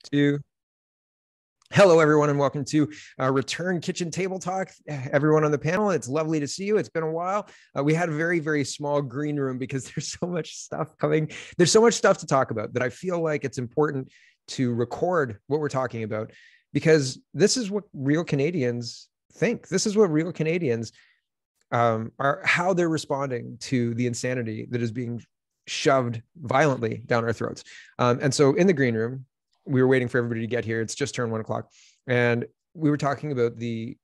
Two. Hello, everyone, and welcome to Return Kitchen Table Talk. Everyone on the panel, it's lovely to see you. It's been a while. We had a very, very small green room because there's so much stuff coming. There's so much stuff to talk about that I feel like it's important to record what we're talking about, because this is what real Canadians think. This is what real Canadians are, how they're responding to the insanity that is being shoved violently down our throats. And so in the green room, we were waiting for everybody to get here. It's just turned 1 o'clock. And we were talking about the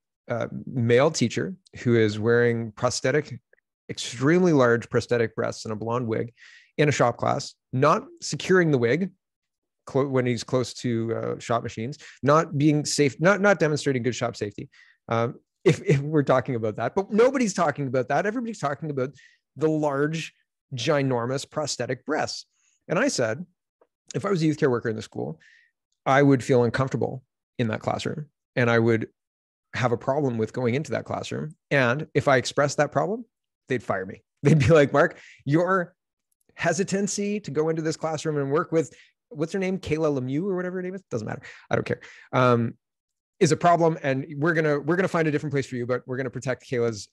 male teacher who is wearing prosthetic, extremely large prosthetic breasts and a blonde wig in a shop class, not securing the wig when he's close to shop machines, not being safe, not demonstrating good shop safety. If we're talking about that, but nobody's talking about that. Everybody's talking about the large, ginormous prosthetic breasts. And I said, if I was a youth care worker in the school, I would feel uncomfortable in that classroom and I would have a problem with going into that classroom. And if I expressed that problem, they'd fire me. They'd be like, Mark, your hesitancy to go into this classroom and work with, what's her name? Kayla Lemieux or whatever her name is. Doesn't matter. I don't care. Is a problem. And we're going to find a different place for you, but we're going to protect Kayla's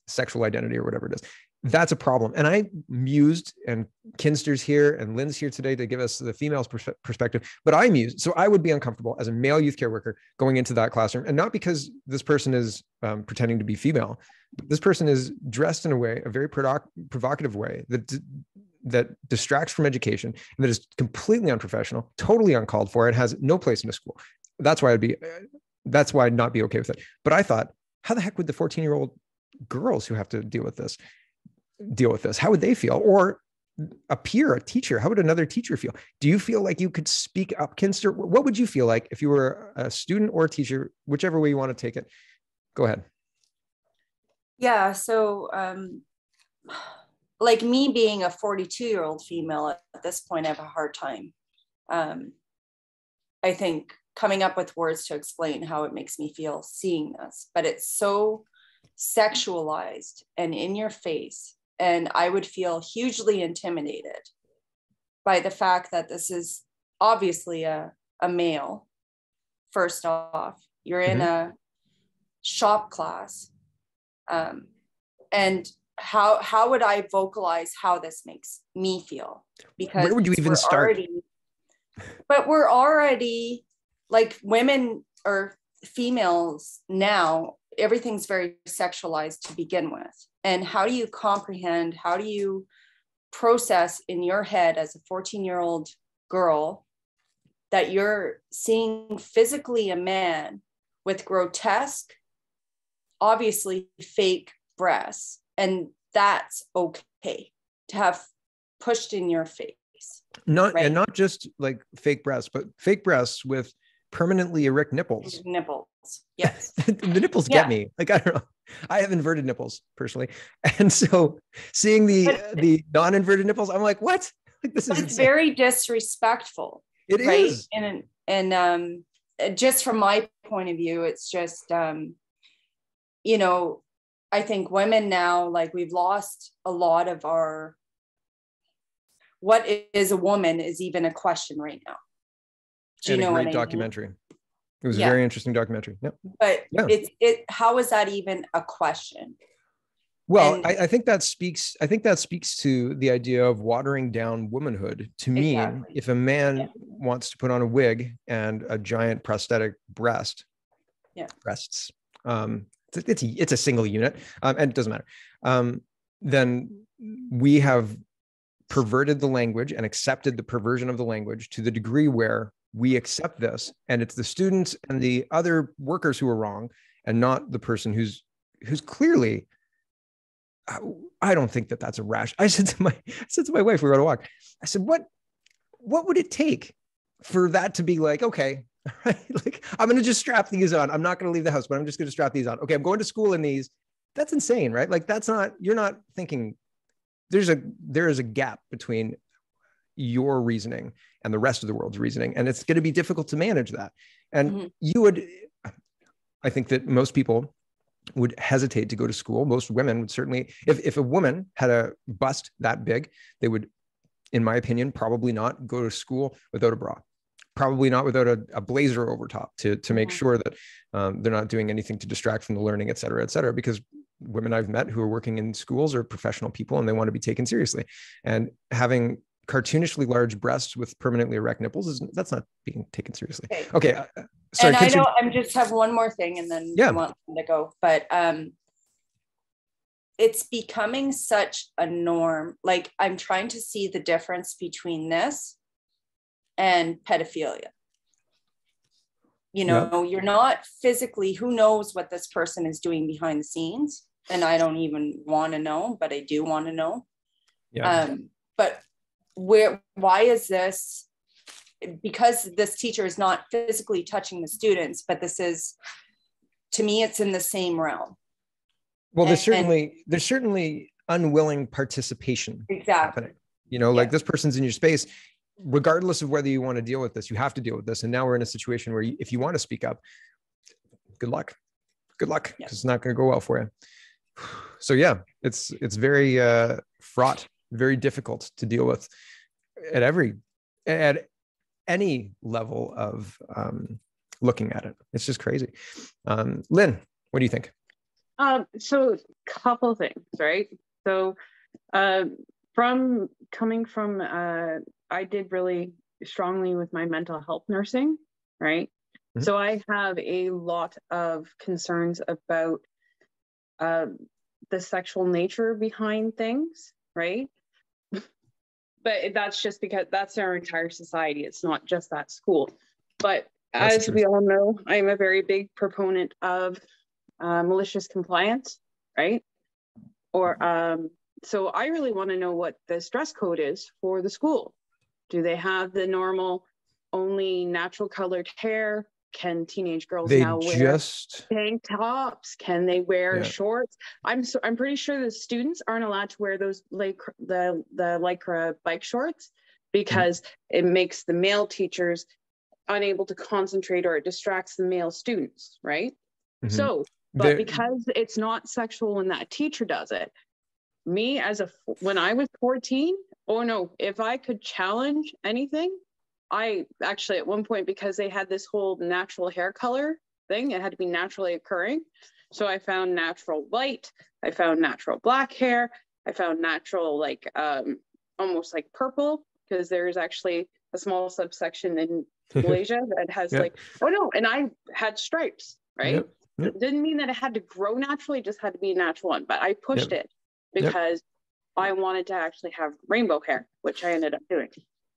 sexual identity or whatever it is. That's a problem. And I mused, and Kinster's here and Lynn's here today to give us the female's perspective, but I mused. So I would be uncomfortable as a male youth care worker going into that classroom, and not because this person is pretending to be female, but this person is dressed in a way, a very provocative way that distracts from education and that is completely unprofessional, totally uncalled for, and has no place in a school. That's why I'd not be okay with it. But I thought, how the heck would the 14-year-old girls who have to deal with this? How would they feel? Or a peer, a teacher, how would another teacher feel? Do you feel like you could speak up, Kinster? What would you feel like if you were a student or a teacher, whichever way you want to take it? Go ahead. Yeah. So, like me being a 42-year-old female at this point, I have a hard time. I think coming up with words to explain how it makes me feel seeing this, but it's so sexualized and in your face. And I would feel hugely intimidated by the fact that this is obviously a male. First off, you're in a shop class. And how would I vocalize how this makes me feel? Because where would you even start? We're already, like, women or females now, everything's very sexualized to begin with. And how do you comprehend, how do you process in your head as a 14-year-old girl that you're seeing physically a man with grotesque, obviously fake breasts, and that's okay to have pushed in your face? And not just like fake breasts, but fake breasts with permanently erect nipples. Yes. The nipples get me. Like, I don't know. I have inverted nipples personally. And so seeing the non-inverted nipples, I'm like, what? Like, this is it's very disrespectful. It is. And just from my point of view, it's just, I think women now, like, we've lost a lot of our, what is a woman is even a question right now. Do you know what I mean? Documentary. It was a very interesting documentary. Yep. But how is that even a question? Well, I think that speaks to the idea of watering down womanhood. To me, if a man wants to put on a wig and a giant prosthetic breasts, it's a single unit, and it doesn't matter. Then we have perverted the language and accepted the perversion of the language to the degree where we accept this, and it's the students and the other workers who are wrong, and not the person who's clearly. I don't think that that's a rash. I said to my wife, we were on a walk. I said, what would it take for that to be like, okay, all right, like, I'm going to just strap these on. I'm not going to leave the house, but I'm just going to strap these on. Okay, I'm going to school in these. That's insane, right? Like, you're not thinking. There is a gap between your reasoning and the rest of the world's reasoning, and it's going to be difficult to manage that. And I think that most people would hesitate to go to school. Most women would certainly, if a woman had a bust that big, they would, in my opinion, probably not go to school without a bra. probably not without a blazer over top to make sure that they're not doing anything to distract from the learning, et cetera, because women I've met who are working in schools are professional people and they want to be taken seriously. And having cartoonishly large breasts with permanently erect nipples that's not being taken seriously. Okay. Sorry. And I know I just have one more thing and then I want them to go, but it's becoming such a norm. Like I'm trying to see the difference between this and pedophilia. You know, you're not physically, who knows what this person is doing behind the scenes. And I don't even want to know, but I do want to know. But why is this? Because this teacher is not physically touching the students, but this is, to me, it's in the same realm. Well, there's certainly unwilling participation happening. You know, like this person's in your space, regardless of whether you want to deal with this, you have to deal with this. And now we're in a situation where if you want to speak up, good luck, because it's not going to go well for you. So yeah, it's very fraught, very difficult to deal with at any level of looking at it. It's just crazy. Lynn, what do you think? So couple things, right? So coming from I did really strongly with my mental health nursing, right? Mm-hmm. So I have a lot of concerns about the sexual nature behind things, right? But that's just because that's our entire society. It's not just that school. But as we all know, I'm a very big proponent of malicious compliance, right? Or so I really want to know what this dress code is for the school. Do they have the normal, only natural colored hair? Can teenage girls now wear tank tops? Can they wear shorts? I'm pretty sure the students aren't allowed to wear those the Lycra bike shorts because it makes the male teachers unable to concentrate, or it distracts the male students, right? Mm-hmm. So, but because it's not sexual when that teacher does it, me when I was 14, if I could challenge anything, I actually at one point, because they had this whole natural hair color thing, it had to be naturally occurring. So I found natural white, I found natural black hair, I found natural like almost like purple, because there's actually a small subsection in Malaysia that has and I had stripes, right? It didn't mean that it had to grow naturally, it just had to be a natural one, but I pushed it because I wanted to actually have rainbow hair, which I ended up doing.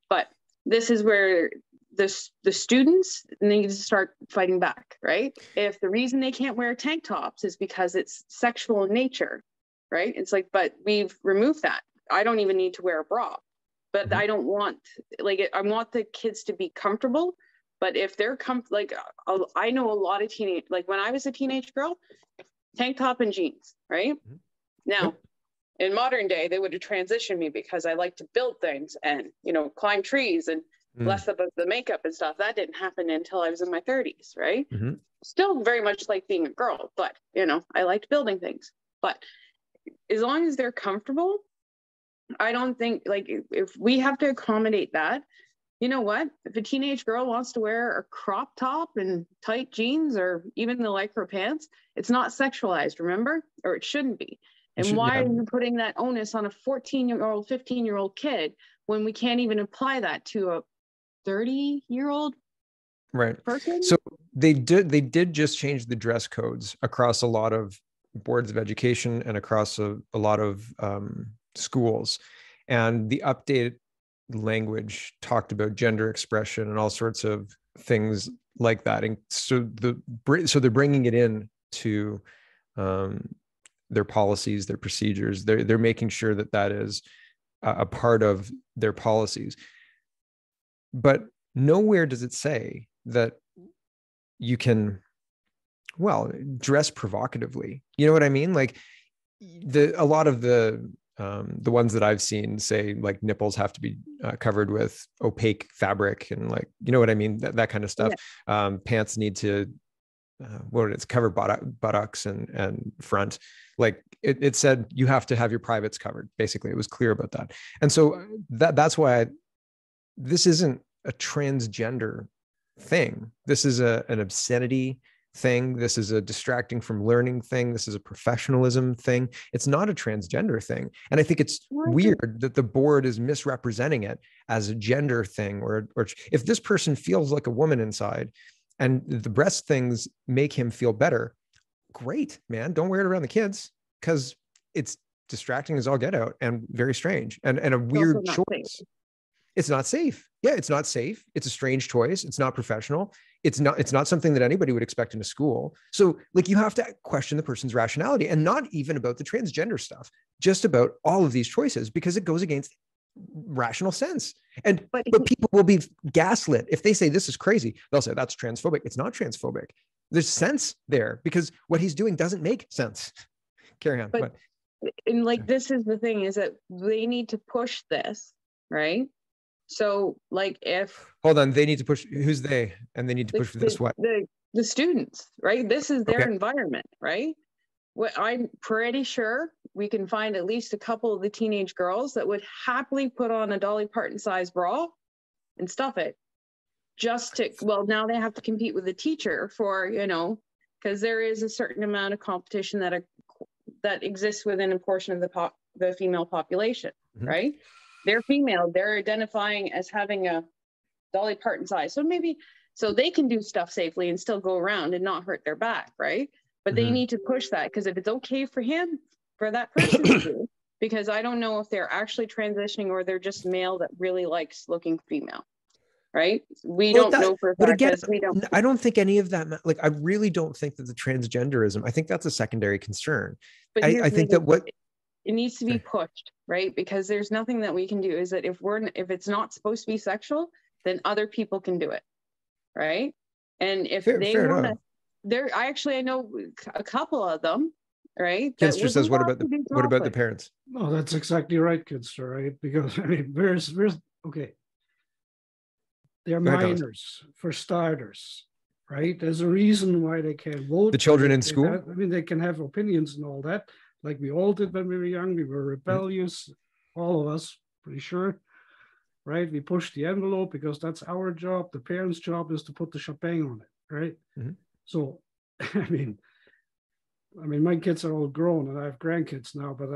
But this is where the students need to start fighting back, right? If the reason they can't wear tank tops is because it's sexual in nature, right? It's like, but we've removed that. I don't even need to wear a bra, but I don't want, I want the kids to be comfortable. But if they're I know a lot of when I was a teenage girl, tank top and jeans, right? Now, in modern day, they would have transitioned me because I like to build things and, climb trees and less about the makeup and stuff. That didn't happen until I was in my 30s, right? Mm-hmm. Still very much like being a girl, but, I liked building things. But as long as they're comfortable, I don't think, if we have to accommodate that, you know what? If a teenage girl wants to wear a crop top and tight jeans or even the Lycra pants, it's not sexualized, remember? Or it shouldn't be. And why are you putting that onus on a 14-year-old, 15-year-old kid when we can't even apply that to a 30-year-old person? So they did just change the dress codes across a lot of boards of education and across a lot of schools. And the updated language talked about gender expression and all sorts of things like that. And so they're bringing it in to their policies, their procedures. They're making sure that is a part of their policies. But nowhere does it say that you can, dress provocatively. You know what I mean? Like a lot of the ones that I've seen say like nipples have to be covered with opaque fabric and you know what I mean? That kind of stuff. Yeah. Pants need to, cover buttocks and front. It said you have to have your privates covered. Basically, it was clear about that. And so that's why this isn't a transgender thing. This is an obscenity thing. This is a distracting from learning thing. This is a professionalism thing. It's not a transgender thing. And I think it's weird that the board is misrepresenting it as a gender thing, or if this person feels like a woman inside and the breast things make him feel better, great, man. Don't wear it around the kids, because it's distracting as all get out and very strange and a weird choice. It's not safe. Yeah, it's not safe. It's a strange choice. It's not professional. It's not something that anybody would expect in a school. So like, you have to question the person's rationality, and not even about the transgender stuff, just about all of these choices, because it goes against rational sense. But people will be gaslit. If they say this is crazy, they'll say that's transphobic. It's not transphobic. There's sense there, because what he's doing doesn't make sense. Carry on. But and like, this is the thing, is that they need to push this, right? So like, if hold on, they need to push, who's they? And they need to push for this, what? The students, right? This is their environment, right? What I'm pretty sure we can find at least a couple of the teenage girls that would happily put on a Dolly Parton size bra and stuff it, just to, well, now they have to compete with the teacher for, you know, because there is a certain amount of competition that exists within a portion of the female population, right? They're female, they're identifying as having a Dolly Parton size. So they can do stuff safely and still go around and not hurt their back, right? But they need to push that, because if it's okay for that person to do, because I don't know if they're actually transitioning or they're just male that really likes looking female, right? We don't know for a fact, because we don't. I don't think any of that, like, I really don't think that the transgenderism, I think that's a secondary concern. But I think that it needs to be pushed, right? Because there's nothing that we can do. Is that if it's not supposed to be sexual, then other people can do it, right? And if they want to, I know a couple of them, right? Kidster says, what about the parents? No, that's exactly right, Kidster, right? Because I mean, where's okay. They're minors, for starters, right? There's a reason why they can't vote. The children in school? They can have opinions and all that, like we all did when we were young. We were rebellious, all of us, pretty sure, right? We pushed the envelope because that's our job. The parents' job is to put the shebang on it, right? So, I mean, my kids are all grown and I have grandkids now, but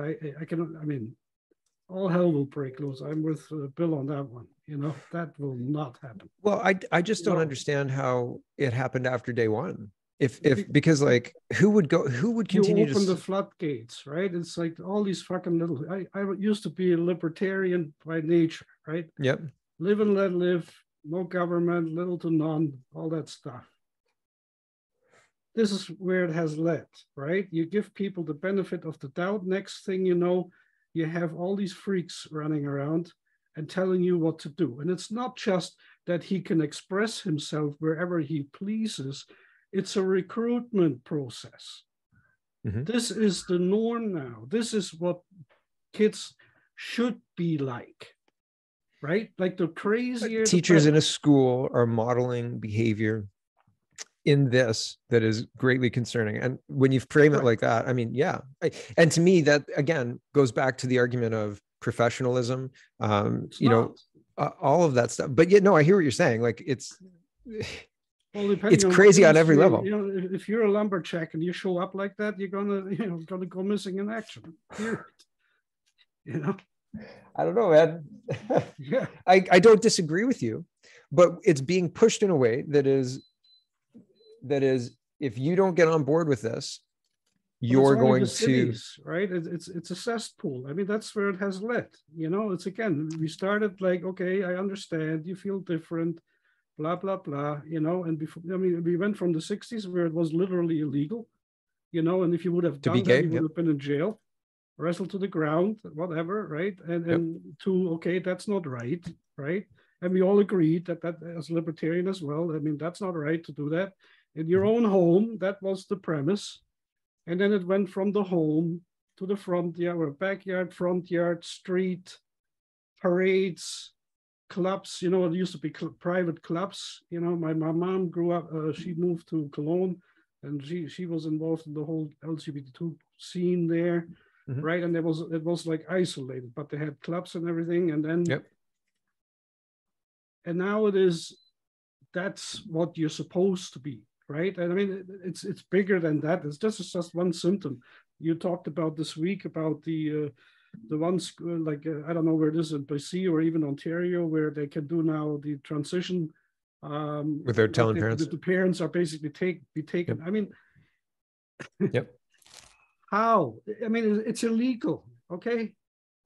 all hell will break loose. I'm with Bill on that one. You know, that will not happen. Well, I just don't understand how it happened after day one. Because like, who would continue to open the floodgates, right? It's like all these fucking little, I used to be a libertarian by nature, right? Yep. Live and let live, no government, little to none, all that stuff. This is where it has led, right? You give people the benefit of the doubt. Next thing you know, you have all these freaks running around and telling you what to do. And it's not just that he can express himself wherever he pleases. It's a recruitment process. This is the norm now. This is what kids should be like, right? Like the crazier teachers in a school are modeling behavior in this that is greatly concerning. And when you frame it like that, I mean, yeah. And to me, that again goes back to the argument of professionalism, all of that stuff. But no, I hear what you're saying. Like it's crazy on every level. You know, if you're a lumberjack and you show up like that, you're gonna go missing in action. Period. You know. I don't know, man. Yeah. I don't disagree with you, but it's being pushed in a way that is, if you don't get on board with this, you're going to, right? It's a cesspool. I mean, that's where it has led. You know, it's again, we started like, okay, I understand, you feel different, blah, blah, blah, you know, and before, I mean, we went from the 60s where it was literally illegal, you know, and if you would have done that, you would have been in jail, wrestled to the ground, whatever, right? And to, okay, that's not right, right? And we all agreed that as a libertarian as well, I mean, that's not right to do that. In your own home, that was the premise. And then it went from the home to the front yard, or backyard, front yard, street, parades, clubs. You know, it used to be private clubs. You know, my mom grew up, she moved to Cologne, and she was involved in the whole LGBT scene there, right? And it was like isolated, but they had clubs and everything. And then And now it is, that's what you're supposed to be, right? And I mean, it's bigger than that. This is just one symptom. You talked about this week about the ones like I don't know where it is in BC or even Ontario, where they can do now the transition without telling parents. The parents are basically be taken. Yep. I mean, yep. How? I mean, it's illegal. Okay.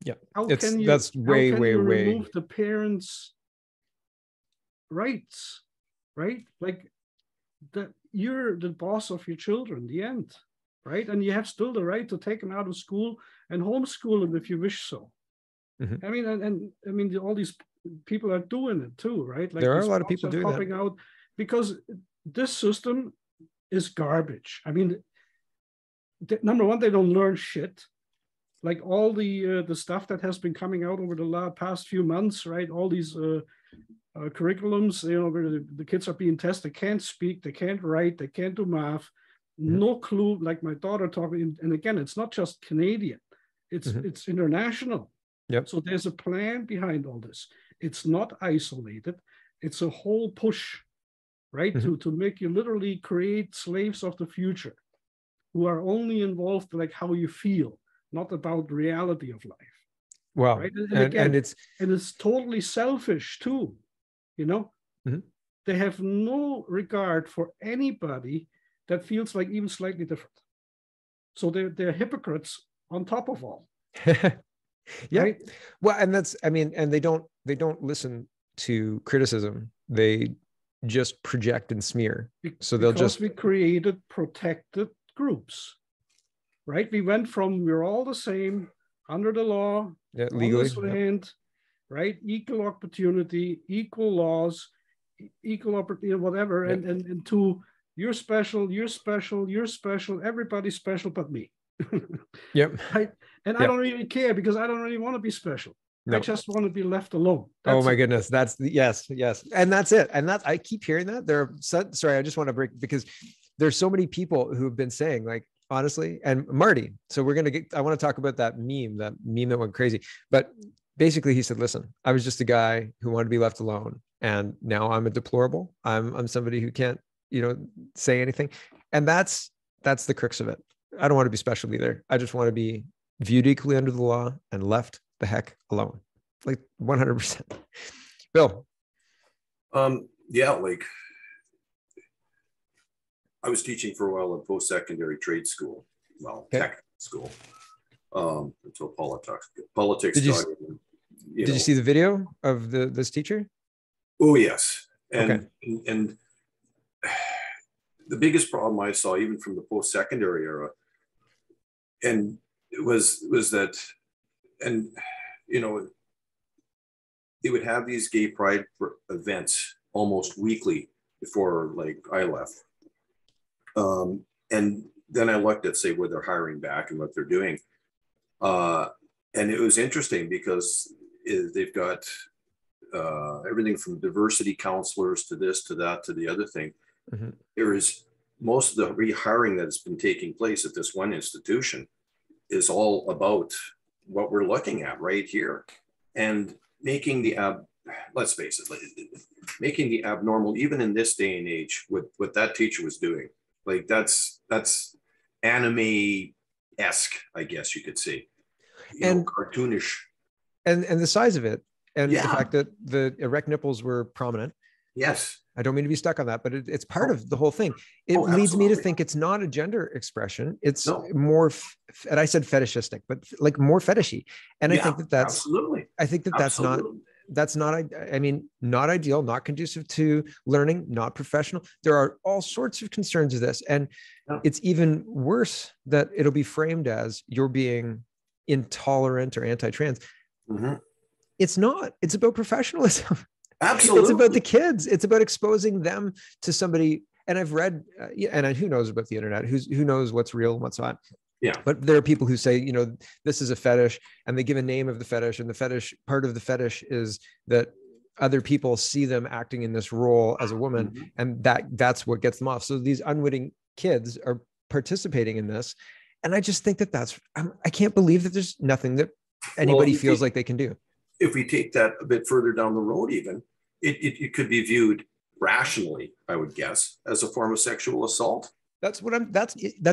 Yeah. That's way remove the parents' rights, right? Like that you're the boss of your children, the end, right? And you have still the right to take them out of school and homeschool them if you wish so. I mean, and I mean, all these people are doing it too, right? Like there are a lot of people doing popping that out because this system is garbage. I mean, number one, they don't learn shit. Like all the stuff that has been coming out over the past few months, right? All these curriculums, you know, where the kids are being tested, they can't speak, they can't write, they can't do math, no clue. Like my daughter talking, and again, it's not just Canadian, it's international. Yep. So there's a plan behind all this. It's not isolated. It's a whole push, right? To make you literally create slaves of the future who are only involved like how you feel, not about the reality of life. Wow. Right? And it's totally selfish too, you know? They have no regard for anybody that feels like even slightly different. So they're hypocrites on top of all. Yeah. Right? Well, and that's, I mean, and they don't listen to criticism. They just project and smear. So they'll just, we created protected groups, right? We went from we're all the same under the law, legally, on this land, right? Equal opportunity, equal laws, equal opportunity, whatever, and to you're special, everybody's special but me. Yep. Right? And I don't really care because I don't really want to be special. No. I just want to be left alone. Oh my goodness. That's yes. And that's it. And I keep hearing that. Sorry, I just want to break because there's so many people who have been saying, like, honestly, and Marty. So I want to talk about that meme that went crazy. But basically he said, listen, I was just a guy who wanted to be left alone. And now I'm a deplorable. I'm somebody who can't, say anything. And that's the crux of it. I don't want to be special either. I just want to be viewed equally under the law and left the heck alone. Like 100%. Bill. Yeah, like I was teaching for a while at post-secondary trade school, tech school, until politics. Did you see the video of this teacher? Oh yes, and the biggest problem I saw, even from the post-secondary era, and it was that, and they would have these gay pride events almost weekly before like I left. And then I looked at, say, where they're hiring back and what they're doing. And it was interesting because they've got everything from diversity counselors to this, to that, to the other thing. There is most of the rehiring that has been taking place at this one institution is all about what we're looking at right here, and making let's face it, making the abnormal, even in this day and age, what that teacher was doing. Like that's anime-esque, I guess you could say, and cartoonish, and the size of it, and the fact that the erect nipples were prominent. Yes, I don't mean to be stuck on that, but it's part of the whole thing. It leads me to think it's not a gender expression. It's more, and I said fetishistic, but like more fetishy. And I think that's absolutely. I think that's not. I mean, not ideal, not conducive to learning, not professional. There are all sorts of concerns with this, and it's even worse that it'll be framed as you're being intolerant or anti-trans. It's not. It's about professionalism. Absolutely. It's about the kids. It's about exposing them to somebody. And I've read, and who knows about the internet, who knows what's real and what's not. Yeah. But there are people who say, this is a fetish, and they give a name of the fetish, and the fetish, part of the fetish is that other people see them acting in this role as a woman, and that's what gets them off. So these unwitting kids are participating in this. And I just think I can't believe that there's nothing that anybody feels like they can do. If we take that a bit further down the road, even, it could be viewed rationally, I would guess, as a form of sexual assault. That's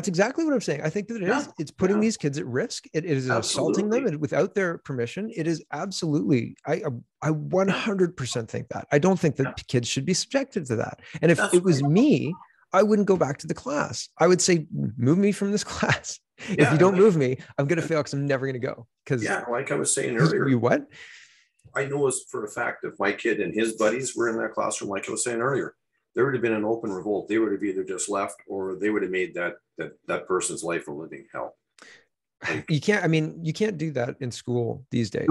exactly what I'm saying. I think that it's putting these kids at risk. It is assaulting them and without their permission. It is absolutely, I 100% think that. I don't think that kids should be subjected to that. And if it was me, I wouldn't go back to the class. I would say, move me from this class. If you don't move me, I'm going to fail because I'm never going to go. Because like I was saying earlier, you what? I know as for a fact, if my kid and his buddies were in that classroom, like I was saying earlier, there would have been an open revolt. They would have either just left, or they would have made that person's life a living hell. Like, you can't do that in school these days.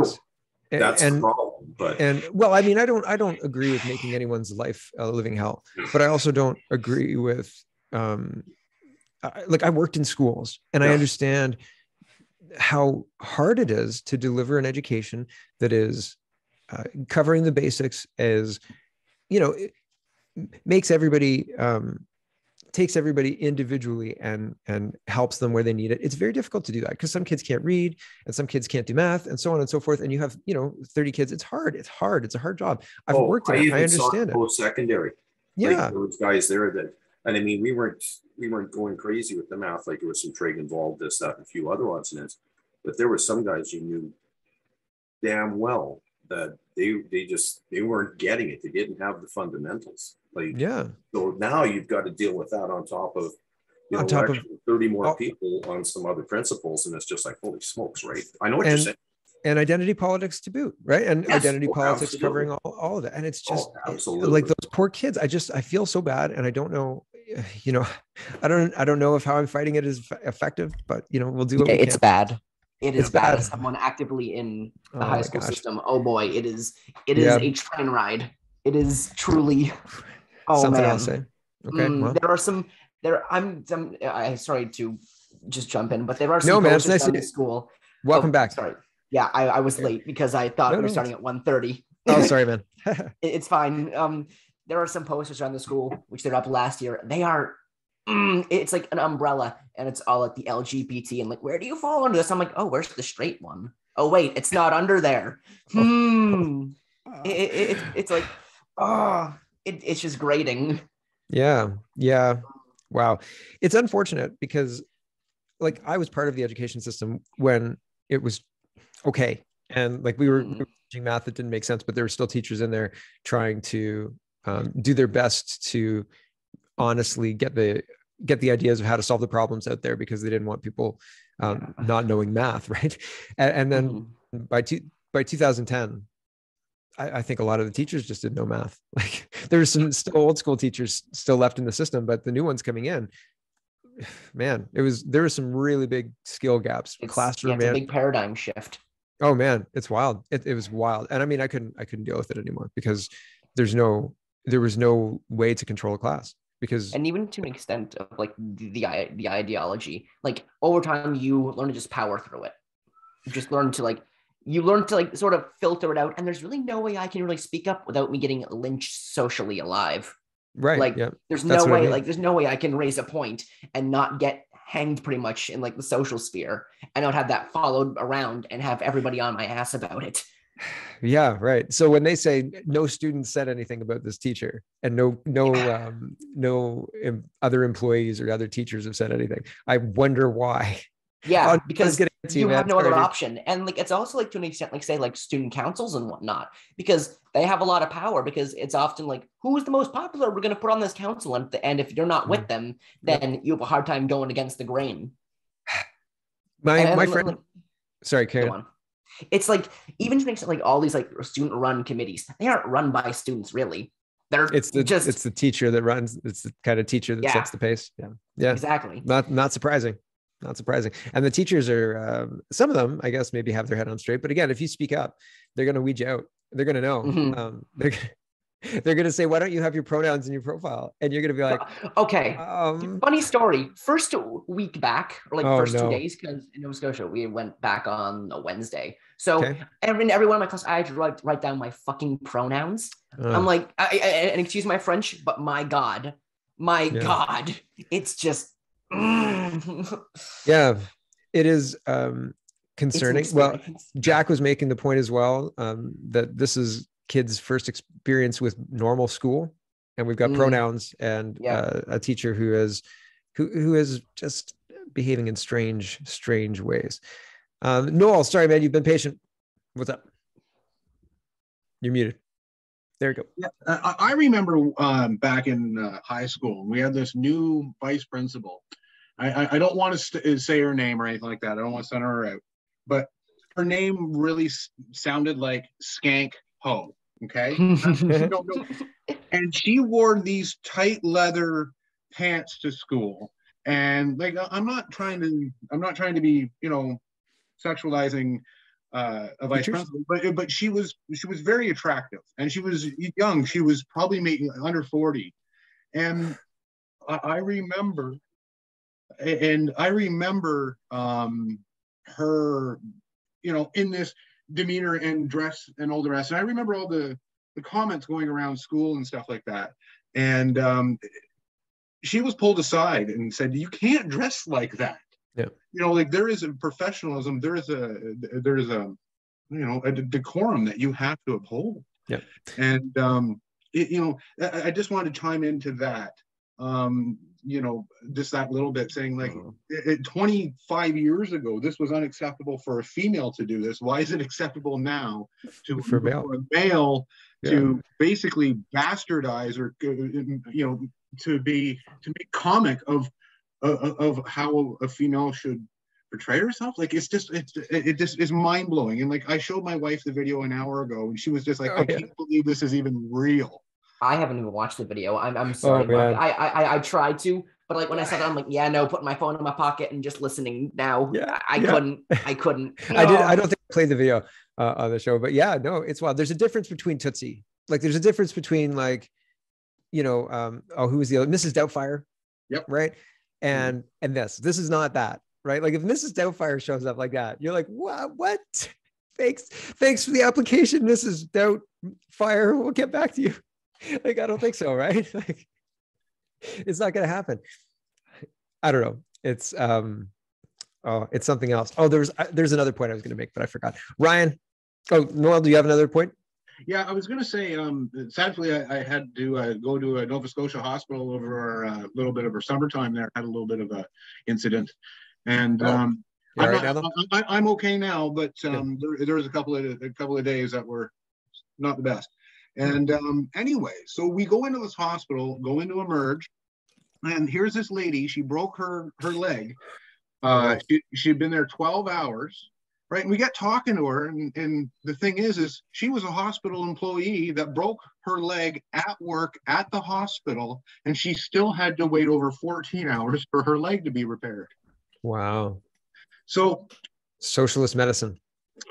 No, that's the problem. But I mean, I don't agree with making anyone's life a living hell, but I also don't agree with I worked in schools, and I understand how hard it is to deliver an education that is covering the basics, as it makes everybody takes everybody individually and helps them where they need it. It's very difficult to do that because some kids can't read and some kids can't do math and so on and so forth. And you have 30 kids. It's hard. It's a hard job. I've worked in it. I understand it. Post-secondary. Yeah, like those guys there that, and I mean, we weren't going crazy with the math. Like there was some trig involved, this, that, and a few other incidents, but there were some guys you knew damn well that they weren't getting it. They didn't have the fundamentals. So now you've got to deal with that on top of 30 more people on some other principles, and it's just like, holy smokes, right? I know what you're saying. And identity politics to boot, right? And identity politics covering all of that. And it's just like those poor kids. I feel so bad, and I don't know, I don't know if how I'm fighting it is effective, but we'll do what we can. It's bad. It is bad as someone actively in the high school system. Oh boy, it is a train ride. It is truly something man. I'll say. Okay. I'm sorry to just jump in, but there are some it's nice to school. Welcome back. Sorry. Yeah, I was late because I thought we were starting at 1:30. Oh, sorry, man. It's fine. There are some posters around the school, which they're up last year. They are, it's like an umbrella, and it's all like the LGBT, and like, where do you fall under this? I'm like, oh, where's the straight one? Oh, wait, it's not under there. It's like, it's just grating. Yeah. Wow. It's unfortunate because like I was part of the education system when it was okay. And like we were teaching math that didn't make sense, but there were still teachers in there trying to do their best to honestly get the ideas of how to solve the problems out there, because they didn't want people not knowing math. Right. And then by 2010, I think a lot of the teachers just didn't know math. Like there were some still old school teachers still left in the system, but the new ones coming in, man, there were some really big skill gaps. Classroom, it's a big paradigm shift. Oh man, it's wild. It was wild. And I mean, I couldn't deal with it anymore because there was no way to control a class, and even to an extent of like the ideology, like over time, you learn to just power through it. You learn to sort of filter it out. And there's really no way I can really speak up without me getting lynched socially alive. Right. There's no way, there's no way I can raise a point and not get hanged pretty much in like the social sphere, and not have that followed around and have everybody on my ass about it. Yeah. Right. So when they say no students said anything about this teacher, and no other employees or other teachers have said anything, I wonder why. Yeah, because you have no other option. And like it's also like to an extent, like say like student councils and whatnot, because they have a lot of power, because it's often like, who's the most popular we're going to put on this council, and if you're not with them, then you have a hard time going against the grain. My friend, sorry, carry on. It's like, even to an extent, like all these like student run committees, they aren't run by students really. It's the teacher that runs. It's the kind of teacher that sets the pace. Yeah, exactly. Not surprising. Not surprising. And the teachers are, some of them, I guess, maybe have their head on straight. But again, if you speak up, they're going to weed you out. They're going to know. They're going to say, why don't you have your pronouns in your profile? And you're going to be like, okay. Funny story. First week back, or like 2 days, because in Nova Scotia, we went back on a Wednesday. So everyone in my class, I had to write down my fucking pronouns. I'm like, and excuse my French, but my God, it's just, yeah, it is concerning. Well, Jack was making the point as well, that this is kids' first experience with normal school, and we've got pronouns and a teacher who is just behaving in strange ways. Noel, sorry, man, you've been patient. What's up? You're muted. There you go. Yeah, I remember back in high school, we had this new vice principal. I don't want to say her name or anything like that. I don't want to send her out, but her name really sounded like Skank Ho. Okay. And she wore these tight leather pants to school. And like, I'm not trying to be, sexualizing a vice principal, but she was very attractive, and she was young. She was probably maybe under 40. And I remember her, in this demeanor and dress and all the rest. And I remember all the comments going around school and stuff like that. And she was pulled aside and said, "You can't dress like that." Yeah. Like there is a professionalism, there is a a decorum that you have to uphold. Yeah. And I just wanted to chime into that. Just that little bit, saying like 25 years ago, this was unacceptable for a female to do this. Why is it acceptable now for a male to basically bastardize or to make comic of how a female should portray herself? Like it just is mind-blowing. And like I showed my wife the video an hour ago, and she was just like, I can't believe this is even real. I haven't even watched the video. I'm sorry. I tried to, but like when I said it, I'm like, putting my phone in my pocket and just listening now. I couldn't. No. I don't think I played the video on the show, but it's wild. There's a difference between Tootsie. Like there's a difference between like, who was the other, Mrs. Doubtfire? Yep. Right. And this is not that, right? Like if Mrs. Doubtfire shows up like that, you're like, what? Thanks for the application, Mrs. Doubtfire. We'll get back to you. Like, I don't think so, right? Like, it's not going to happen. I don't know. It's it's something else. Oh, there's another point I was going to make, but I forgot. Ryan. Oh, Noel, do you have another point? Yeah, I was going to say, sadly, I had to go to a Nova Scotia hospital over a little bit of our summertime there. Had a little bit of a incident, and I'm okay now, but there was a couple of days that were not the best. And anyway, so we go into this hospital, go into Emerge, and here's this lady. She broke her leg. She'd been there 12 hours. Right. And we got talking to her. And the thing is she was a hospital employee that broke her leg at work at the hospital. And she still had to wait over 14 hours for her leg to be repaired. Wow. So socialist medicine.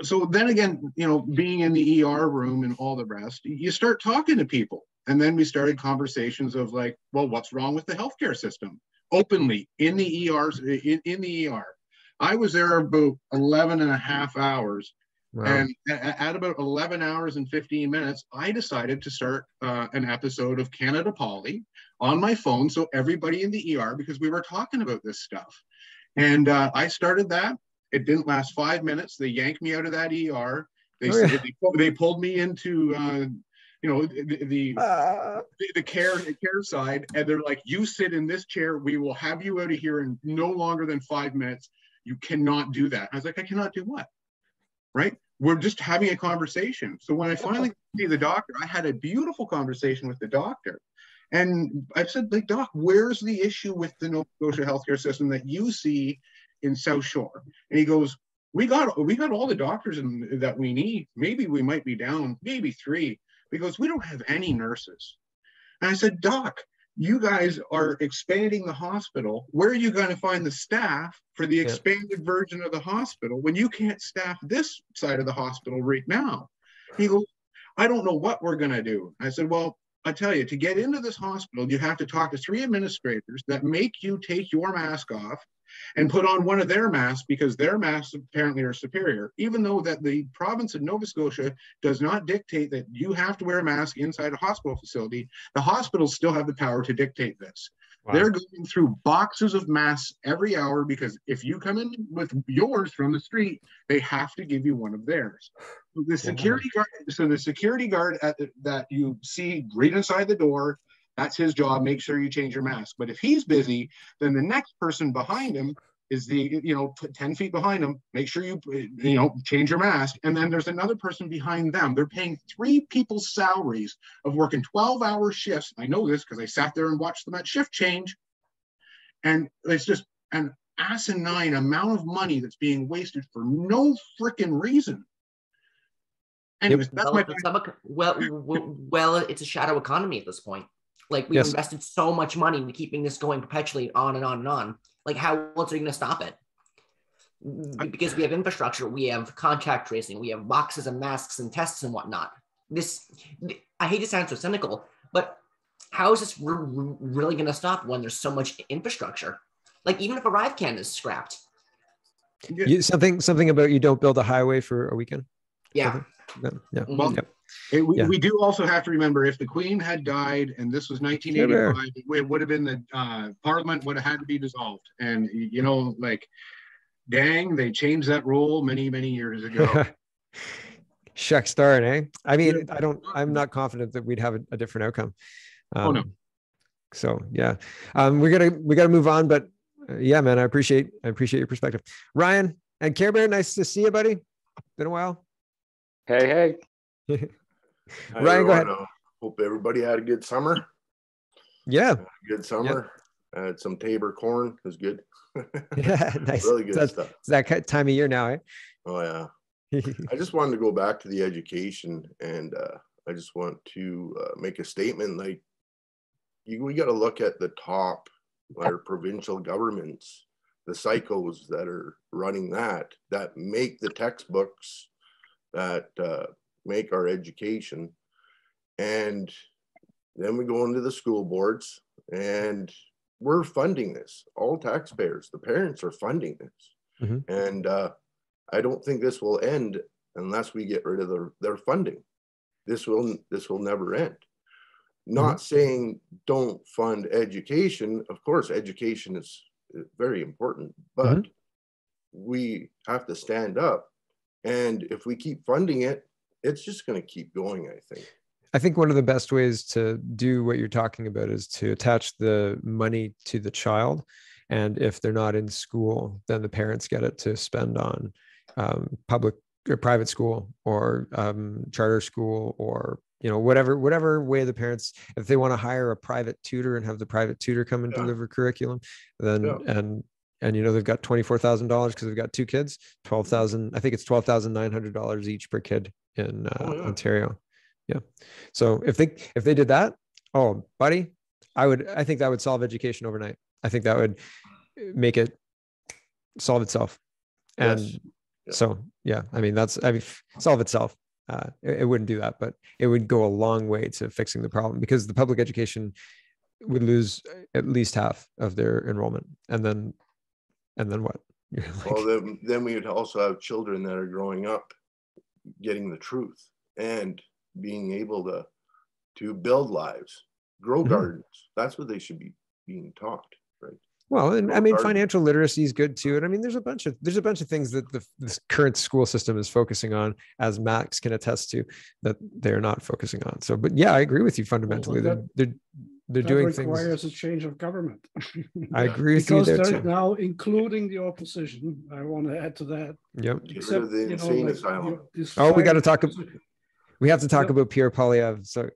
So then again, being in the ER room and all the rest, you start talking to people. And then we started conversations of like, well, what's wrong with the healthcare system? Openly in the ERs, in the ER. I was there about 11 and a half hours. Wow. And at about 11 hours and 15 minutes, I decided to start an episode of Canada Poly on my phone. So everybody in the ER, because we were talking about this stuff. And I started that. It didn't last 5 minutes. They yanked me out of that ER. They pulled me into, the care side. And they're like, you sit in this chair. We will have you out of here in no longer than 5 minutes. You cannot do that. I was like, I cannot do what? Right? We're just having a conversation. So when I finally see the doctor, I had a beautiful conversation with the doctor. And I said, like, Doc, where's the issue with the Nova Scotia healthcare system that you see in South Shore? And he goes, we got all the doctors that we need. Maybe we might be down, maybe 3, because we don't have any nurses. And I said, Doc, you guys are expanding the hospital. Where are you going to find the staff for the expanded version of the hospital when you can't staff this side of the hospital right now? He goes, I don't know what we're going to do. I said, well, I tell you, to get into this hospital, you have to talk to 3 administrators that make you take your mask off and put on one of their masks, because their masks apparently are superior, even though that the province of Nova Scotia does not dictate that you have to wear a mask inside a hospital facility. The hospitals still have the power to dictate this. Wow. They're going through boxes of masks every hour, because if you come in with yours from the street, they have to give you one of theirs. The security guard. So the security guard that you see right inside the door, that's his job. Make sure you change your mask. But if he's busy, then the next person behind him is 10 feet behind him. Make sure you change your mask. And then there's another person behind them. They're paying 3 people's salaries of working 12-hour shifts. I know this because I sat there and watched them at shift change. And it's just an asinine amount of money that's being wasted for no freaking reason. Anyways, that's my point. Well, it's a shadow economy at this point. Like, we've invested so much money into keeping this going perpetually on and on and on. Like, how else are you going to stop it? Because we have infrastructure, we have contact tracing, we have boxes and masks and tests and whatnot. I hate to sound so cynical, but how is this really going to stop when there's so much infrastructure? Like, even if ArriveCan is scrapped. Something about you don't build a highway for a weekend? Yeah. Yeah. Well, we do also have to remember, if the Queen had died and this was 1985, it would have been the Parliament would have had to be dissolved. And, dang, they changed that rule many, many years ago. Shucks darn, eh? I mean, I'm not confident that we'd have a different outcome. No. So yeah, we gotta move on, but yeah, man, I appreciate your perspective. Ryan and Care Bear, nice to see you, buddy. Been a while. Hey. Ryan, go ahead. Hope everybody had a good summer. Yeah. Good summer. I had some Tabor corn. It was good. Yeah, nice. Really good stuff. It's that time of year now, eh? Oh, yeah. I just wanted to go back to the education, and I just want to make a statement. Like, we got to look at the top, our provincial governments, the psychos that are running that make the textbooks, that make our education. And then we go into the school boards, and we're funding this. All taxpayers, the parents are funding this. Mm-hmm. And I don't think this will end unless we get rid of their funding. This will never end. Not saying don't fund education. Of course, education is very important, but we have to stand up. And if we keep funding it, it's just going to keep going, I think. One of the best ways to do what you're talking about is to attach the money to the child. And if they're not in school, then the parents get it to spend on public or private school or charter school, or whatever way the parents, if they want to hire a private tutor and have the private tutor come and deliver curriculum, then and they've got $24,000 because they've got 2 kids, $12,000. I think it's $12,900 each per kid in Ontario. Yeah. So if they did that, oh, buddy, I think that would solve education overnight. I think that would make it solve itself. And so, yeah, solve itself. It wouldn't do that, but it would go a long way to fixing the problem, because the public education would lose at least half of their enrollment. And then what? Well, then we would also have children that are growing up getting the truth and being able to build lives, grow gardens. That's what they should be being taught, right? Well, and financial literacy is good too. And there's a bunch of things that this current school system is focusing on, as Max can attest to, that they're not focusing on. So, but yeah, I agree with you fundamentally. They're doing things. Requires a change of government. I agree with you there too. Now, including the opposition, I want to add to that. Yep. Except the insane asylum. We got to talk. We have to talk about Pierre Poilievre. So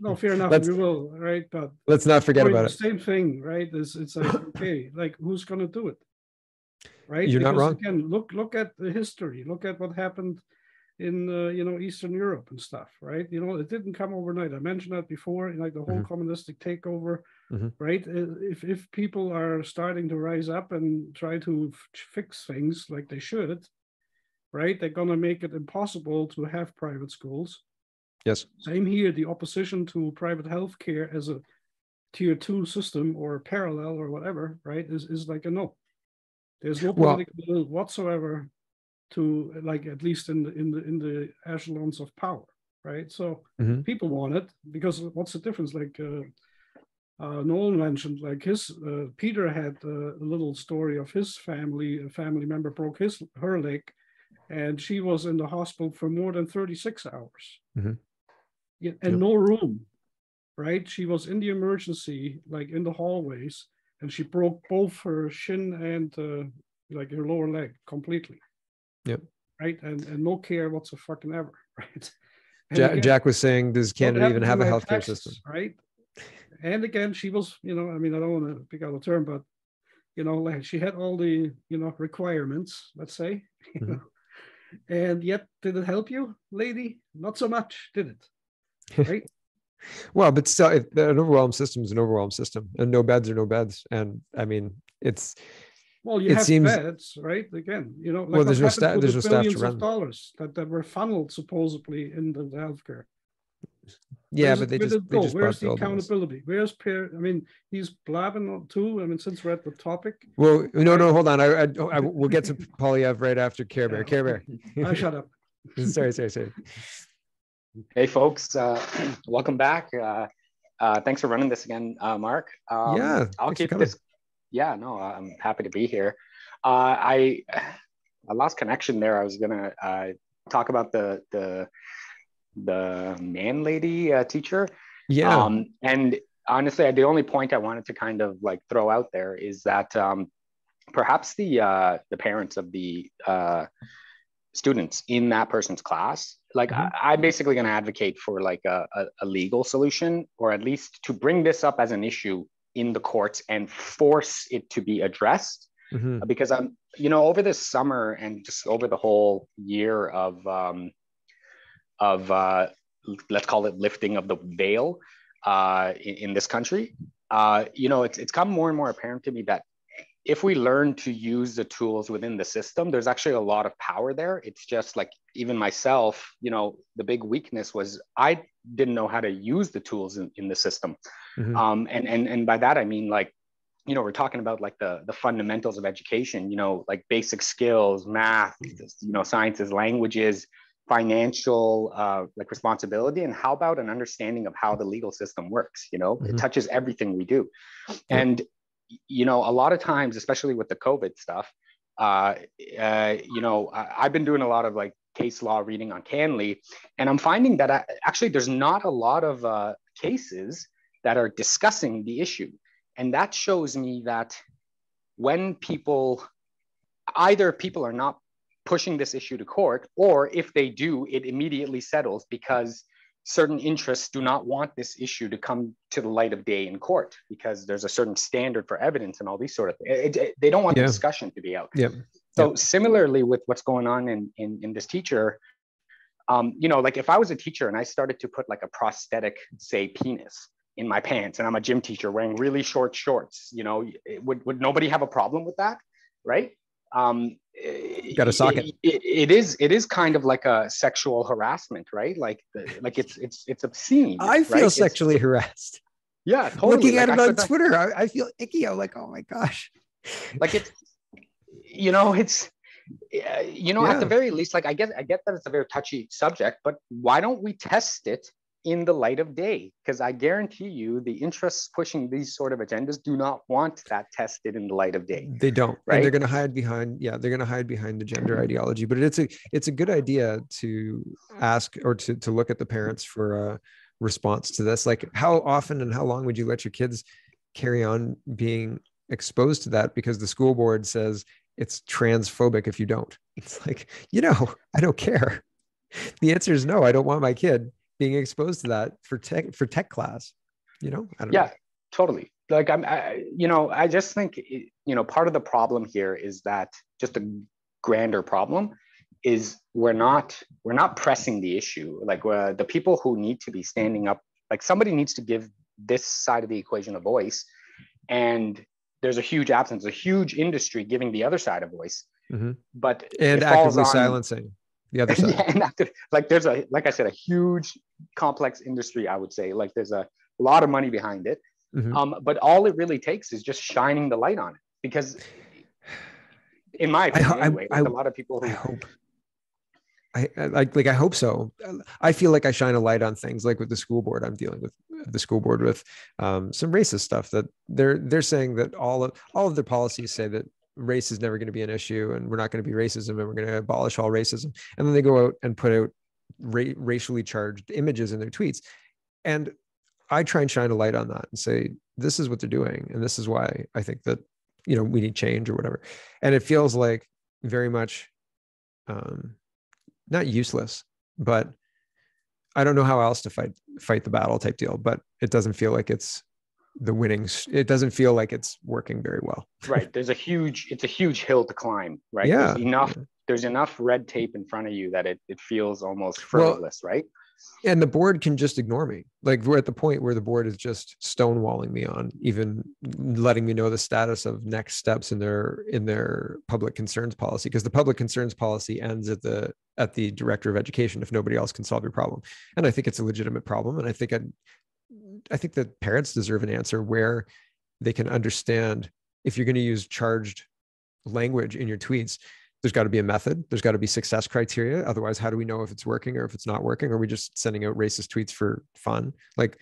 no, fair enough. We will, right? But let's not forget about it. Same thing, right? It's like, okay, like, who's going to do it, right? You're not wrong. Again, look at the history. Look at what happened in Eastern Europe and stuff, right? It didn't come overnight. I mentioned that before, like the whole communistic takeover, right? If people are starting to rise up and try to fix things like they should, right? They're going to make it impossible to have private schools. Yes. Same here. The opposition to private healthcare as a tier 2 system or parallel or whatever, right, is like a no. There's no political will whatsoever to, like, at least in the echelons of power, right? So people want it, because what's the difference? Like Noel mentioned, like Peter had a little story of his family. A family member broke her leg, and she was in the hospital for more than 36 hours. Mm-hmm. And no room, right? She was in the emergency, like in the hallways, and she broke both her shin and like her lower leg completely. Yep. Right. And no care whatsoever. Right. Jack was saying, does Canada even have a healthcare system? Right. And again, she was, I mean, I don't want to pick out a term, but, like she had all the, requirements, let's say, and yet did it help you, lady? Not so much, did it? Right. Well, but still, an overwhelmed system is an overwhelmed system, and no beds are no beds. And I mean, you have beds, right? Again, like well, there's no staff. There's no staff to billions run. of dollars that were funneled supposedly into the healthcare. Yeah, but they just where's the accountability? Where's I mean, he's blabbing too. I mean, since we're at the topic. Well, no, hold on. I we'll get to Polyev right after Care Bear. Care Bear. I shut up. Sorry. Hey, folks. Welcome back. Thanks for running this again, Mark. I'll keep this. Yeah, no, I'm happy to be here. I lost connection there. I was gonna talk about the man lady teacher. Yeah. And honestly, the only point I wanted to kind of like throw out there is that perhaps the parents of the students in that person's class, like I'm basically going to advocate for like a legal solution, or at least to bring this up as an issue in the courts and force it to be addressed. Because over this summer and just over the whole year of let's call it lifting of the veil in this country, it's come more and more apparent to me that if we learn to use the tools within the system, there's actually a lot of power there. It's just like, even myself, the big weakness was I didn't know how to use the tools in the system. And by that, I mean, like, we're talking about like the fundamentals of education, like basic skills, math, sciences, languages, financial like responsibility, and how about an understanding of how the legal system works? It touches everything we do. And a lot of times, especially with the COVID stuff, I've been doing a lot of like case law reading on Canley, and I'm finding that actually there's not a lot of cases that are discussing the issue. And that shows me that when either people are not pushing this issue to court, or if they do, it immediately settles because certain interests do not want this issue to come to the light of day in court, because there's a certain standard for evidence and all these sort of things. They don't want the discussion to be out. So similarly with what's going on in this teacher, like if I was a teacher and I started to put like a prosthetic, say, penis in my pants, and I'm a gym teacher wearing really short shorts, would nobody have a problem with that, right? Got a socket. It is kind of like a sexual harassment, right? Like it's obscene. I feel sexually harassed. Yeah, totally. Looking at it on Twitter, I feel icky. I'm like, oh my gosh. Like it's at the very least, like I get that it's a very touchy subject, but why don't we test it in the light of day? Because I guarantee you the interests pushing these sort of agendas do not want that tested in the light of day. They don't, right? And they're going to hide behind, the gender ideology. But it's a good idea to ask, or to look at the parents for a response to this. Like, how often and how long would you let your kids carry on being exposed to that because the school board says it's transphobic if you don't? It's like, I don't care. The answer is no. I don't want my kid being exposed to that for tech class. I don't know. Totally. Like I just think part of the problem here is that just a grander problem is we're not pressing the issue. Like the people who need to be standing up, like somebody needs to give this side of the equation a voice, and there's a huge absence, a huge industry giving the other side a voice, but actively silencing the other side. There's like I said, a huge complex industry, I would say. Like there's a lot of money behind it. But all it really takes is just shining the light on it, because in my opinion, a lot of people who I hope so. I feel like I shine a light on things like with the school board. I'm dealing with the school board with some racist stuff that they're saying that all of their policies say that race is never going to be an issue and we're not going to be racism and we're going to abolish all racism. And then they go out and put out racially charged images in their tweets. And I try and shine a light on that and say, this is what they're doing. And this is why I think that, you know, we need change or whatever. And it feels like very much, not useless, but I don't know how else to fight the battle type deal, but it doesn't feel like it's the winnings. It doesn't feel like it's working very well. Right. It's a huge hill to climb, right? Yeah. There's enough red tape in front of you that it feels almost frivolous, right? And the board can just ignore me. Like we're at the point where the board is just stonewalling me on even letting me know the status of next steps in their public concerns policy, because the public concerns policy ends at the director of education if nobody else can solve your problem. And I think it's a legitimate problem. And I think that parents deserve an answer where they can understand if you're going to use charged language in your tweets, there's got to be a method. There's got to be success criteria. Otherwise, how do we know if it's working or if it's not working? Or are we just sending out racist tweets for fun? Like,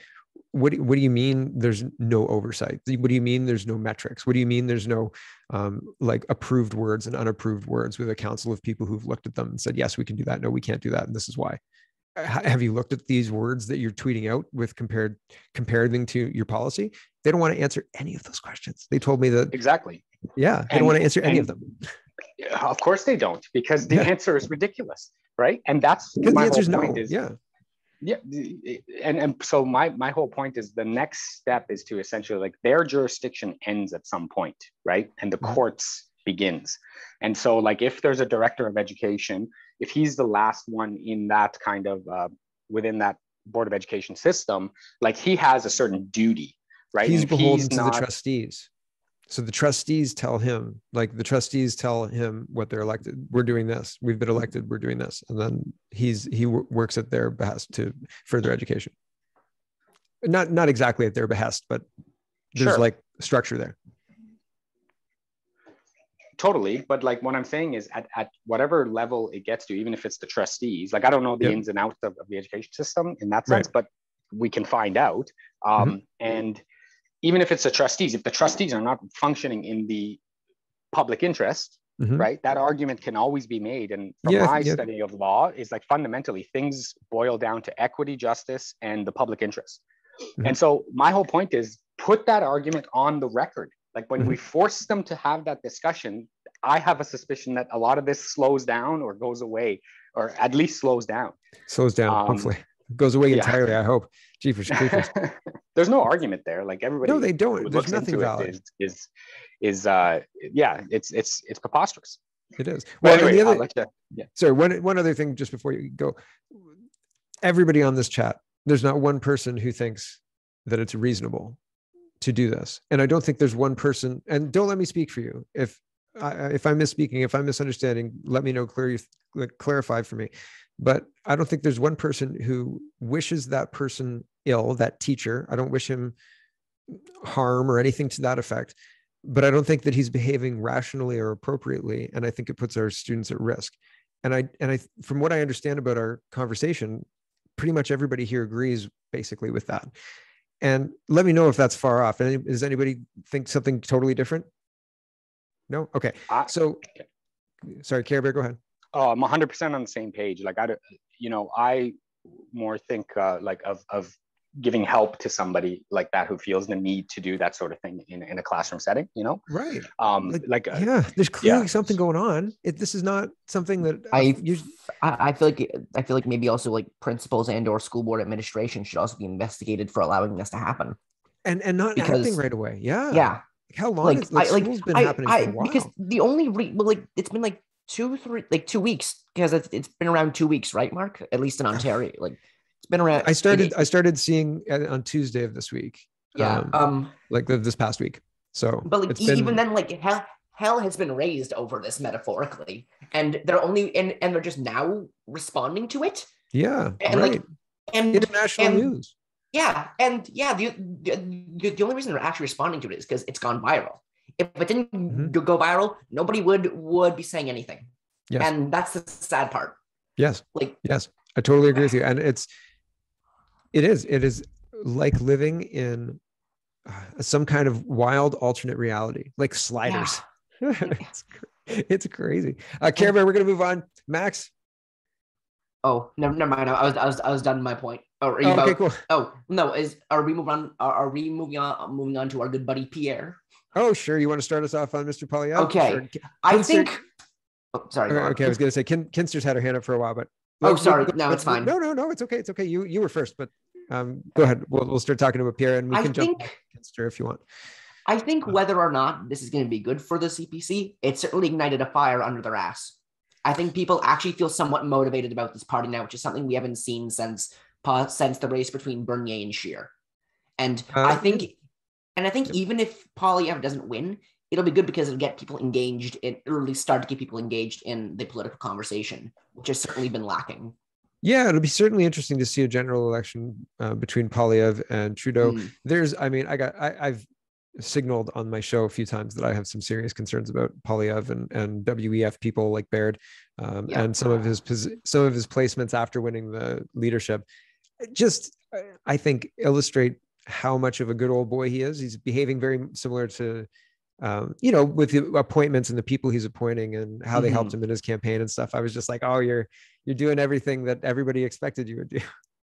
what do you mean there's no oversight? What do you mean there's no metrics? What do you mean there's no like approved words and unapproved words with a council of people who've looked at them and said, yes, we can do that. No, we can't do that. And this is why. Have you looked at these words that you're tweeting out with compared them to your policy? They don't want to answer any of those questions. They told me that. Exactly. Yeah. They don't want to answer any of them. Of course they don't, because the answer is ridiculous, right? And that's because my the answer is whole no. point. Yeah. And so my whole point is the next step is to essentially, like, their jurisdiction ends at some point, right? And the courts begins. And so, like, if there's a director of education, if he's the last one in that kind of within that board of education system, like, he has a certain duty, right? He's beholden to the trustees. So the trustees tell him, what they're elected. We're doing this. We've been elected. We're doing this. And then he works at their behest to further education. Not exactly at their behest, but there's like structure there. Totally. But like what I'm saying is at whatever level it gets to, even if it's the trustees, like, I don't know the ins and outs of the education system in that sense, but we can find out. And even if it's the trustees, if the trustees are not functioning in the public interest, right, that argument can always be made. And from my study of law is, like, fundamentally things boil down to equity, justice, and the public interest. And so my whole point is, put that argument on the record. Like, when we force them to have that discussion, I have a suspicion that a lot of this slows down or goes away, or at least slows down. Hopefully. It goes away entirely, I hope. Jeepers creepers. There's no argument there. Like, everybody. No, they don't. There's nothing valid. It's preposterous. It is. Well, anyway, sorry, one other thing just before you go. Everybody on this chat, there's not one person who thinks that it's reasonable to do this. And I don't think there's one person, and don't let me speak for you. If I'm misspeaking, if I'm misunderstanding, let me know, clarify for me. But I don't think there's one person who wishes that person ill, that teacher. I don't wish him harm or anything to that effect, but I don't think that he's behaving rationally or appropriately. And I think it puts our students at risk. And I, from what I understand about our conversation, pretty much everybody here agrees basically with that. And let me know if that's far off. And does anybody think something totally different? No? Okay. So, sorry, Care Bear, go ahead. Oh, I'm 100% on the same page. Like, I more think like of giving help to somebody like that who feels the need to do that sort of thing in a classroom setting, Right. There's clearly something going on. This is not something that I feel like maybe also, like, principals and or school board administration should also be investigated for allowing this to happen. And not acting right away. Yeah. Yeah. How long has school's been happening for a while? Because the only it's been like 2 weeks, because it's been around 2 weeks, right, Mark? At least in Ontario. Like, it's been around. I started seeing on Tuesday of this week. Like this past week. So, but like even then, like, hell has been raised over this, metaphorically, and they're just now responding to it. Yeah, and right. And international news. Yeah, and the only reason they're actually responding to it is because it's gone viral. If it didn't go viral, nobody would be saying anything. Yes. And that's the sad part. Yes. Yes, I totally agree with you. And it is like living in some kind of wild alternate reality, like Sliders. It's crazy. Care Bear, we're gonna move on. Max. Oh, never mind. I was done with my point. Oh, are you okay, cool. Oh no, are we moving on? Are we moving on to our good buddy Pierre? Oh, sure. You want to start us off on Mr. Polyev? Okay. Sure. I think. Oh, sorry. Okay, I was gonna say Kinster's had her hand up for a while, but sorry. No, it's fine. No, it's okay. It's okay. You were first, but go ahead. We'll start talking about Pierre, and we can jump to Kinster if you want. I think whether or not this is going to be good for the CPC, it certainly ignited a fire under their ass. I think people actually feel somewhat motivated about this party now, which is something we haven't seen since the race between Bernier and Scheer. And I think even if Polyev doesn't win, it'll be good because it'll get people engaged or at least start to get people engaged in the political conversation, which has certainly been lacking. Yeah, it'll be certainly interesting to see a general election between Polyev and Trudeau. I've signaled on my show a few times that I have some serious concerns about Polyev and WEF people like Baird and some of his placements after winning the leadership. Just, I think, illustrate how much of a good old boy he is. He's behaving very similar to, with the appointments and the people he's appointing and how they helped him in his campaign and stuff. I was just like, oh, you're doing everything that everybody expected you would do.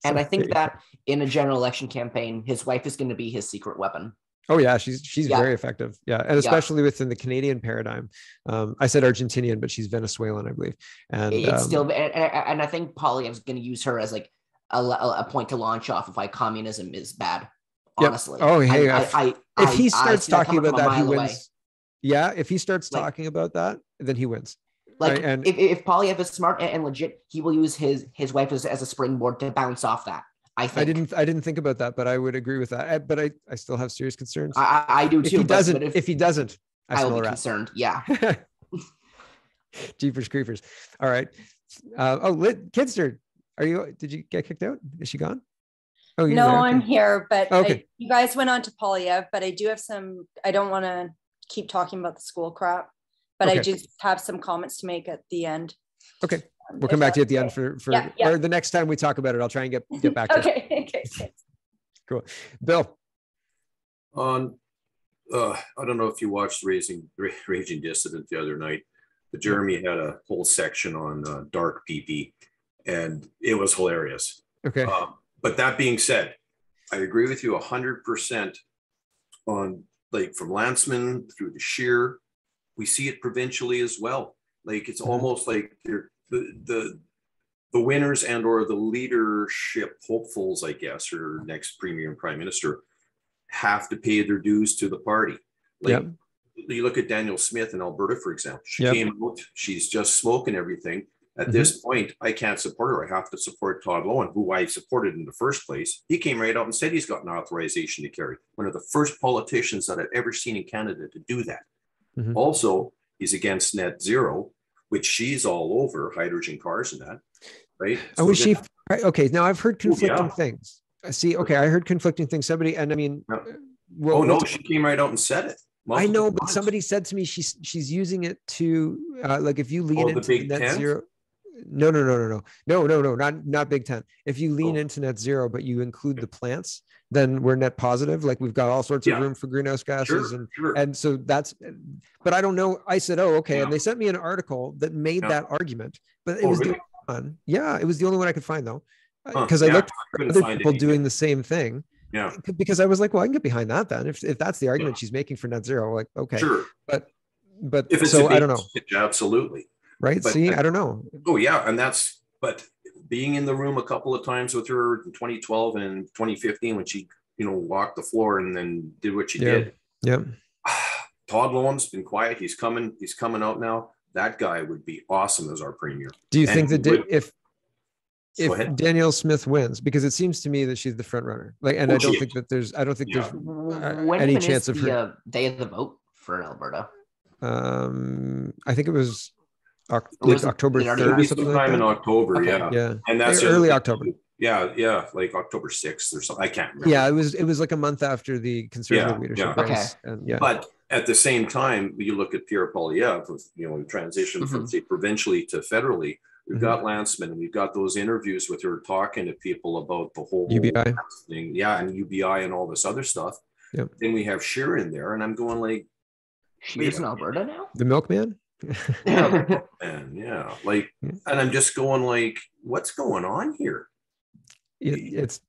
And I think that in a general election campaign, his wife is going to be his secret weapon. Oh yeah, she's very effective. Yeah, and especially within the Canadian paradigm. I said Argentinian, but she's Venezuelan, I believe. And it's still, and I think Polyev's going to use her as like a point to launch off of why communism is bad. Honestly. Oh hey, if he starts talking about that, he wins. Away. Yeah, if he starts talking about that, then he wins. Like, and if Polyev is smart and legit, he will use his wife as a springboard to bounce off that. I didn't think about that, but I would agree with that. But I still have serious concerns. I do too. If he doesn't, I will be concerned. Yeah. Jeepers creepers. All right. Kidster, did you get kicked out? Is she gone? Oh, no, okay. I'm here, but you guys went on to Polyev, but I do have I don't want to keep talking about the school crap, but I just have some comments to make at the end. Okay. We'll come back to you at the end for or the next time we talk about it. I'll try and get back to it. Okay. Cool. Bill. I don't know if you watched Raging Dissident the other night, but Jeremy had a whole section on dark PP, and it was hilarious. Okay. But that being said, I agree with you 100% on, like, from Lanceman through to Scheer. We see it provincially as well. Like, it's almost like they're the winners and or the leadership hopefuls, I guess, or next premier and prime minister have to pay their dues to the party. Like, you look at Danielle Smith in Alberta, for example. She came out, she's just smoking everything. At this point, I can't support her. I have to support Todd Lowen, who I supported in the first place. He came right out and said he's got an authorization to carry. One of the first politicians that I've ever seen in Canada to do that. Also, he's against net zero, which she's all over, hydrogen cars and that, right? So okay, now I've heard conflicting things. See, okay, I heard conflicting things. Somebody, and I mean, she came right out and said it. I know, but somebody said to me she's using it to like, if you lean into net zero. No, not Big 10. If you lean into net zero, but you include the plants, then we're net positive. Like, we've got all sorts of room for greenhouse gases. And so that's, but I don't know. I said, oh, okay. And they sent me an article that made that argument, but it was the only one. Yeah. It was the only one I could find though. Because I looked for other people doing the same thing. Yeah. Because I was like, well, I can get behind that then. If that's the argument she's making for net zero, like, okay. Sure. But if it's so I don't know. Absolutely. Right. But, see, I don't know. Oh yeah. But being in the room a couple of times with her in 2012 and 2015, when she, walked the floor and then did what she did. Yeah. Todd Lowen's been quiet. He's coming out now. That guy would be awesome as our premier. Do you think that if Danielle Smith wins, because it seems to me that she's the front runner, like, and I don't think there's any chance of her day of the vote for Alberta. I think it was October 3rd or something like that. In October, yeah, and that's early October. Yeah, like October 6th or something. I can't remember. Yeah, it was like a month after the Conservative leadership race. Okay. But at the same time, you look at Pierre Polyev, transition from say provincially to federally. We've got Lanceman, and we've got those interviews with her talking to people about the whole UBI thing, and UBI and all this other stuff. Yep. Then we have Scheer in there, and I'm going like, Shears in Alberta now? The milkman? Yeah, and like, and I'm just going like, what's going on here? It's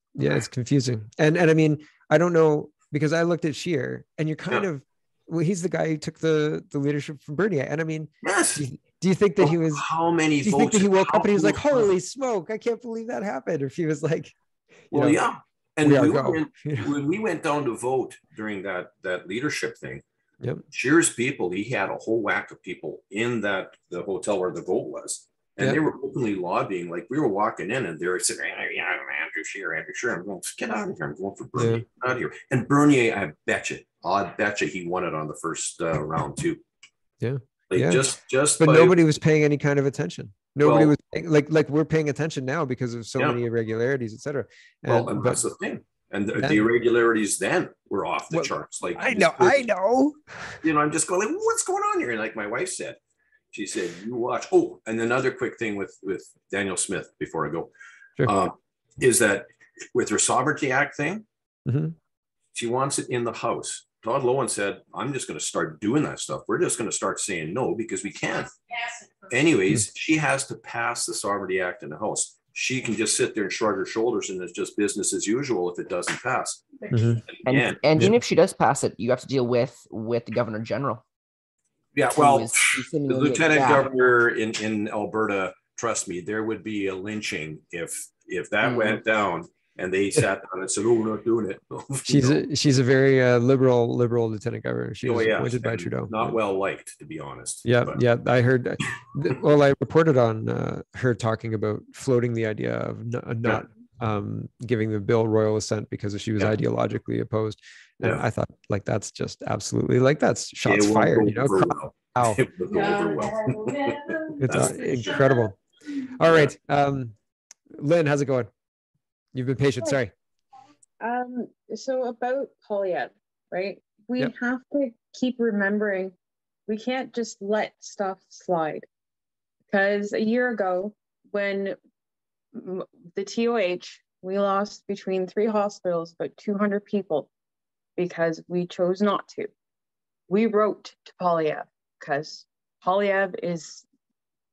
confusing. And I mean, I don't know, because I looked at Shear and you're kind of, well, he's the guy who took the leadership from Bernier. And I mean, yes. Do you think that he was, how many do you votes think that he woke up and he was like, holy smoke, I can't believe that happened? Or if he was like, well, yeah. And when we went down to vote during that leadership thing, yep. Shears people, he had a whole whack of people in the hotel where the vote was. And they were openly lobbying. Like, we were walking in and they were saying, yeah, I'm Andrew Shear. I'm going, get out of here. I'm going for Bernier. Out of here. And Bernier, I bet you he won it on the first round too. Yeah. Like but nobody was paying any kind of attention. Nobody was paying, like we're paying attention now because of so many irregularities, etc. And that's the thing. And the irregularities then were off the charts. Like, I know. You know, I'm just going like, what's going on here? And like my wife said, she said, you watch. Oh, and another quick thing with Daniel Smith before I go, is that with her Sovereignty Act thing, she wants it in the House. Todd Lowen said, I'm just going to start doing that stuff. We're just going to start saying no because we can't. Anyways, she has to pass the Sovereignty Act in the House. She can just sit there and shrug her shoulders and it's just business as usual if it doesn't pass. And even if she does pass it, you have to deal with the Governor General. Yeah, well, the Lieutenant Governor in Alberta, trust me, there would be a lynching if that went down. And they sat down and said, "Oh, we're not doing it." She's a very liberal Lieutenant Governor. She was appointed by Trudeau. Not well liked, to be honest. Yeah. I heard. Well, I reported on her talking about floating the idea of not giving the bill royal assent because she was ideologically opposed. And I thought, like, that's just absolutely, like, that's shots fired. You know, wow. It's incredible. All right, Lynn, how's it going? You've been patient. Sorry. So about Polyev, right? We have to keep remembering we can't just let stuff slide. Because a year ago, when the TOH, we lost between 3 hospitals, about 200 people because we chose not to. We wrote to Polyev because Polyev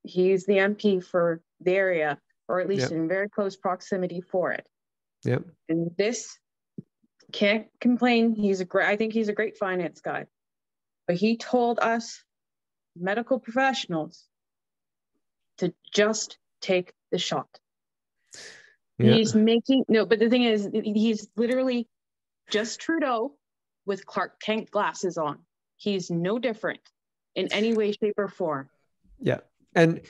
he's the MP for the area, or at least in very close proximity for it. Yep. And this, can't complain. I think he's a great finance guy. But he told us medical professionals to just take the shot. Yeah. But the thing is, he's literally just Trudeau with Clark Kent glasses on. He's no different in any way, shape, or form. Yeah. And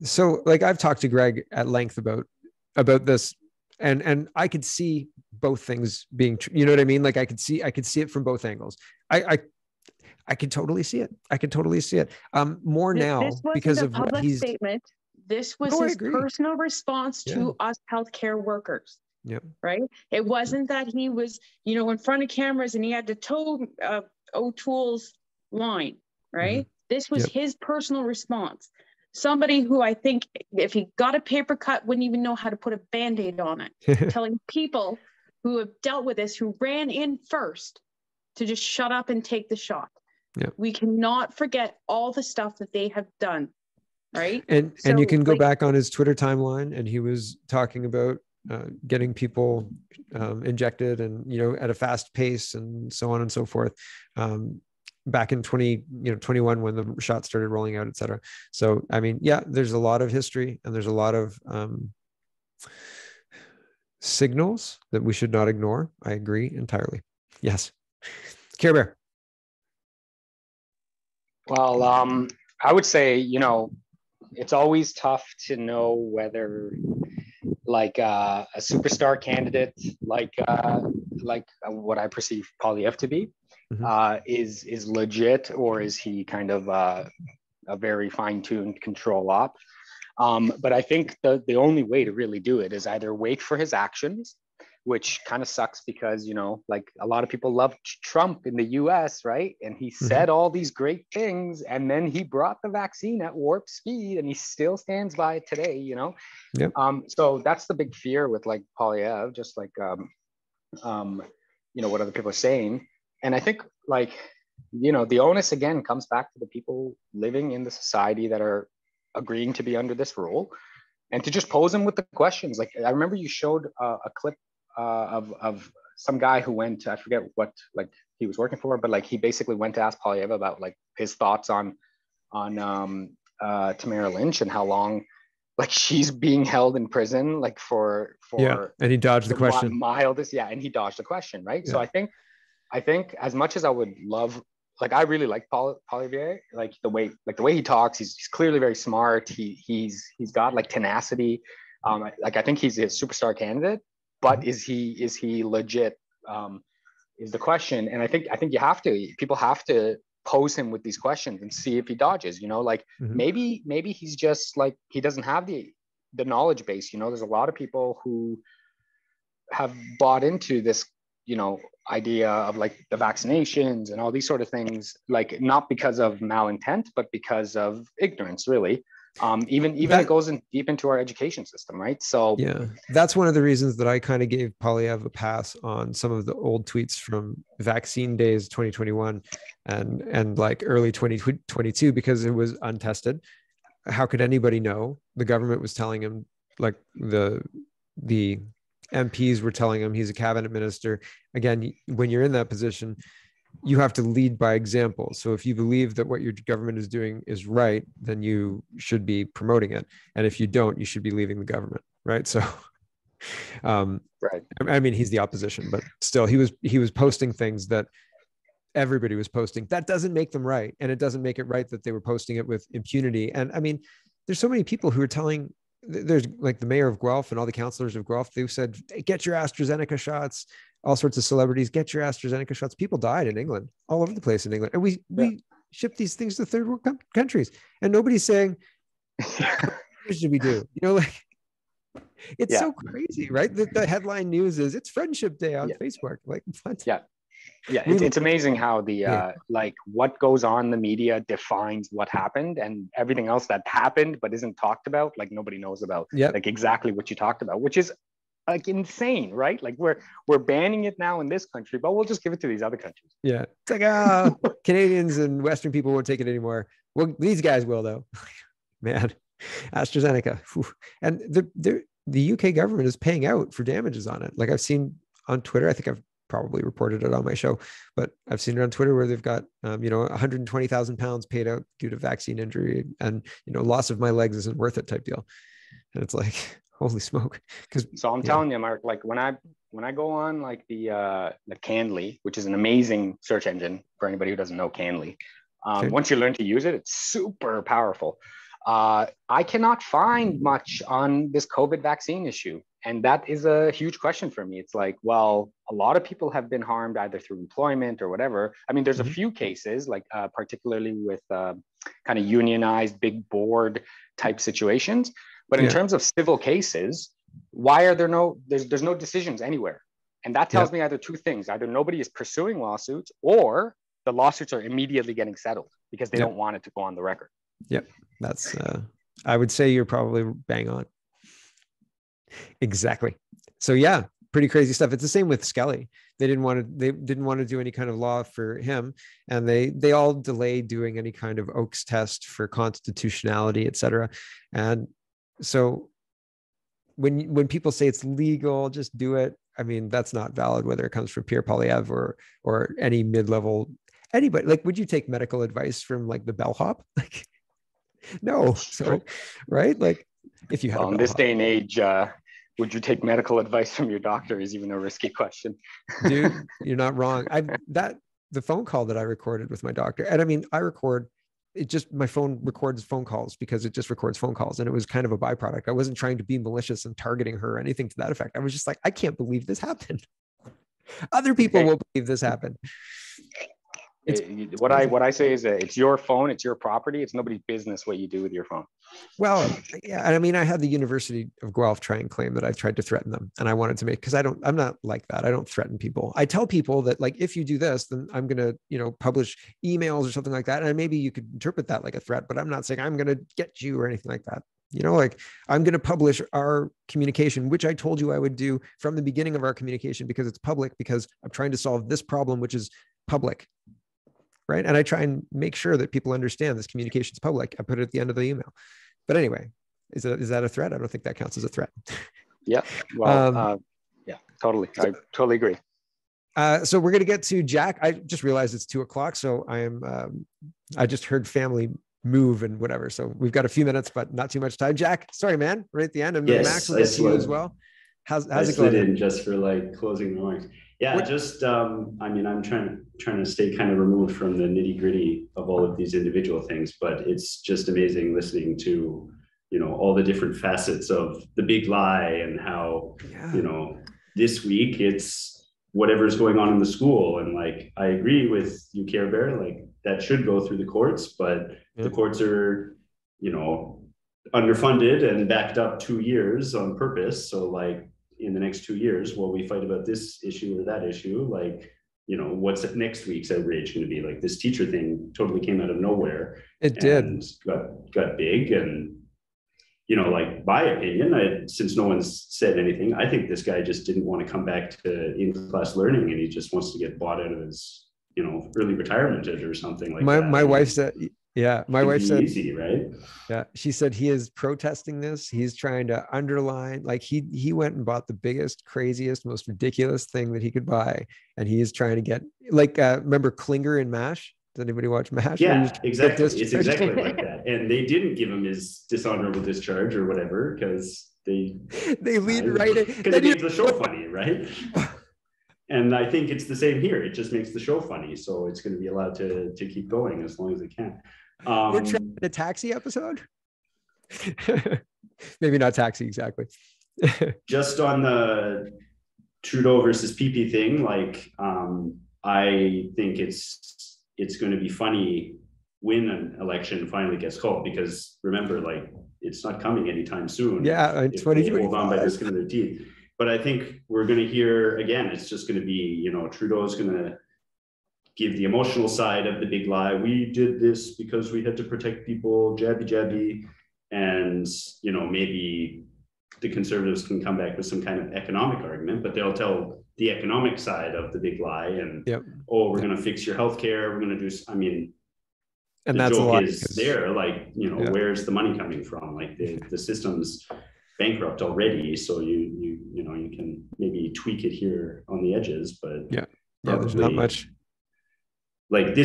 so like I've talked to Greg at length about this, and I could see both things being true. You know what I mean? Like I could see it from both angles. I could totally see it. More now because of what he's statement. This was his personal response to us healthcare workers. Yeah. Right. It wasn't that he was, in front of cameras and he had to toe O'Toole's line. Right. Mm-hmm. This was his personal response. Somebody who I think if he got a paper cut, wouldn't even know how to put a Band-Aid on it. Telling people who have dealt with this, who ran in first, to just shut up and take the shot. Yeah. We cannot forget all the stuff that they have done. Right. And you can go back on his Twitter timeline, and he was talking about getting people injected and, at a fast pace and so on and so forth. Back in 2021 when the shots started rolling out, et cetera. So, I mean, there's a lot of history and there's a lot of signals that we should not ignore. I agree entirely. Yes. Care Bear. Well, I would say, it's always tough to know whether like a superstar candidate, like what I perceive Polyev to be, is legit, or is he kind of a very fine-tuned control op? But I think the only way to really do it is either wait for his actions, which kind of sucks because, like a lot of people love Trump in the US, right? And he said all these great things, and then he brought the vaccine at warp speed, and he still stands by it today, Yep. So that's the big fear with like Polyev, just like, what other people are saying. And I think like you know, the onus again comes back to the people living in the society that are agreeing to be under this rule, and to just pose them with the questions. Like I remember you showed a clip of some guy who went, I forget what like he was working for, but like he basically went to ask Poilievre about like his thoughts on Tamara Lynch and how long like she's being held in prison like for and he dodged the question. Mildest, and he dodged the question, right? So I think as much as I would love, like I really like Poilievre, like the way he talks, he's clearly very smart. He's got like tenacity. Like I think he's a superstar candidate, but is he legit? Is the question. And I think people have to pose him with these questions and see if he dodges, you know, like maybe he's just like, he doesn't have the knowledge base. You know, there's a lot of people who have bought into this, you know, idea of like the vaccinations and all these sort of things, like not because of malintent, but because of ignorance, really. Even it goes in deep into our education system, right? So that's one of the reasons that I kind of gave Poilievre a pass on some of the old tweets from vaccine days 2021 and like early 2022, because it was untested. How could anybody know? The government was telling him, like the MPs were telling him he's a cabinet minister. Again, when you're in that position, you have to lead by example. So if you believe that what your government is doing is right, then you should be promoting it. And if you don't, you should be leaving the government. Right. So, right. I mean, he's the opposition, but still he was posting things that everybody was posting. That doesn't make them right. And it doesn't make it right that they were posting it with impunity. And I mean, there's so many people who are telling, there's like the mayor of Guelph and all the councillors of Guelph, they've said, get your AstraZeneca shots. All sorts of celebrities, get your AstraZeneca shots. People died in England, all over the place in England. And we ship these things to third world countries. And nobody's saying, what should we do? You know, like, it's so crazy, right? The headline news is it's Friendship Day on Facebook. Like, what? It's amazing how the like what goes on in the media defines what happened, and everything else that happened but isn't talked about, like nobody knows about, like exactly what you talked about, which is like insane, right? Like we're banning it now in this country, but we'll just give it to these other countries. Yeah, it's like Canadians and Western people won't take it anymore. Well, these guys will though. Man, AstraZeneca, and the UK government is paying out for damages on it. Like I've seen on Twitter, I think I've probably reported it on my show, but I've seen it on Twitter where they've got, you know, 120,000 pounds paid out due to vaccine injury, and, you know, loss of my legs isn't worth it type deal. And it's like, holy smoke. So I'm telling you, Mark, like when I go on like the Candly, which is an amazing search engine for anybody who doesn't know Candly, once you learn to use it, it's super powerful. I cannot find much on this COVID vaccine issue. And that is a huge question for me. It's like, well, a lot of people have been harmed either through employment or whatever. I mean, there's a few cases, like particularly with kind of unionized big board type situations. But in terms of civil cases, why are there's no decisions anywhere? And that tells me either two things: either nobody is pursuing lawsuits, or the lawsuits are immediately getting settled because they don't want it to go on the record. Yep. That's, I would say you're probably bang on. Exactly. So yeah, pretty crazy stuff. It's the same with Skelly. They didn't want to do any kind of law for him. And they all delayed doing any kind of Oakes test for constitutionality, et cetera. And so when people say it's legal, just do it. I mean, that's not valid, whether it comes from Pierre Poilievre or any mid-level, anybody. Like, would you take medical advice from like the bellhop? Like, no. So, right. Like if you have in this day and age, would you take medical advice from your doctor is even a risky question. Dude, you're not wrong. The phone call that I recorded with my doctor, and I mean, my phone records phone calls because it just records phone calls. And it was kind of a byproduct. I wasn't trying to be malicious and targeting her or anything to that effect. I was just like, I can't believe this happened. Other people will believe this happened. What I say is that it's your phone, it's your property. It's nobody's business what you do with your phone. Well, yeah. I mean, I had the University of Guelph try and claim that I tried to threaten them, and I wanted to make, because I'm not like that. I don't threaten people. I tell people that, like, if you do this, then I'm going to, you know, publish emails or something like that. And maybe you could interpret that like a threat, but I'm not saying I'm going to get you or anything like that. You know, like, I'm going to publish our communication, which I told you I would do from the beginning of our communication, because it's public, because I'm trying to solve this problem, which is public. right? And I try and make sure that people understand this communication is public. I put it at the end of the email. But anyway, is that a threat? I don't think that counts as a threat. Yeah. Well, yeah, totally. I totally agree. So we're going to get to Jack. I just realized it's 2:00. So I just heard family move and whatever. So we've got a few minutes, but not too much time. Jack, sorry, man, right at the end. And then Max will get to you as well. How's it going? In just for like closing remarks. Yeah, just I mean, I'm trying to stay kind of removed from the nitty gritty of all of these individual things, but it's just amazing listening to, you know, all the different facets of the big lie and how, you know, this week it's whatever's going on in the school. And like, I agree with you, Care Bear, like that should go through the courts, but the courts are, you know, underfunded and backed up 2 years on purpose. So like in the next 2 years, while we fight about this issue or that issue, like, you know, what's next week's outrage going to be? Like this teacher thing totally came out of nowhere. It did. Got big. And, you know, like my opinion, since no one's said anything, I think this guy just didn't want to come back to in-class learning, and he just wants to get bought out of his, you know, early retirement or something like that. My wife said, yeah, my wife said, easy, right? Yeah, she said he is protesting this. He's trying to underline, like he went and bought the biggest, craziest, most ridiculous thing that he could buy, and he is trying to get, like, remember Klinger in MASH? Does anybody watch MASH? Yeah, exactly. It's exactly like that. And they didn't give him his dishonorable discharge or whatever because they lead right in. Because it makes the show funny, right? And I think it's the same here. It just makes the show funny. So it's going to be allowed to keep going as long as it can. We're trying a Taxi episode? Maybe not Taxi, exactly. Just on the Trudeau versus PP thing, like, I think it's going to be funny when an election finally gets called, because remember, like, it's not coming anytime soon. Yeah, if they hold on by the skin of their teeth. But I think we're going to hear again, it's just going to be, you know, Trudeau's going to give the emotional side of the big lie. We did this because we had to protect people, jabby. And, you know, maybe the Conservatives can come back with some kind of economic argument, but they'll tell the economic side of the big lie. And, we're going to fix your healthcare. We're going to do, I mean, and the that's joke a lot is there, like, you know, where's the money coming from? Like the system's bankrupt already, so you know, you can maybe tweak it here on the edges, but there's not much. Like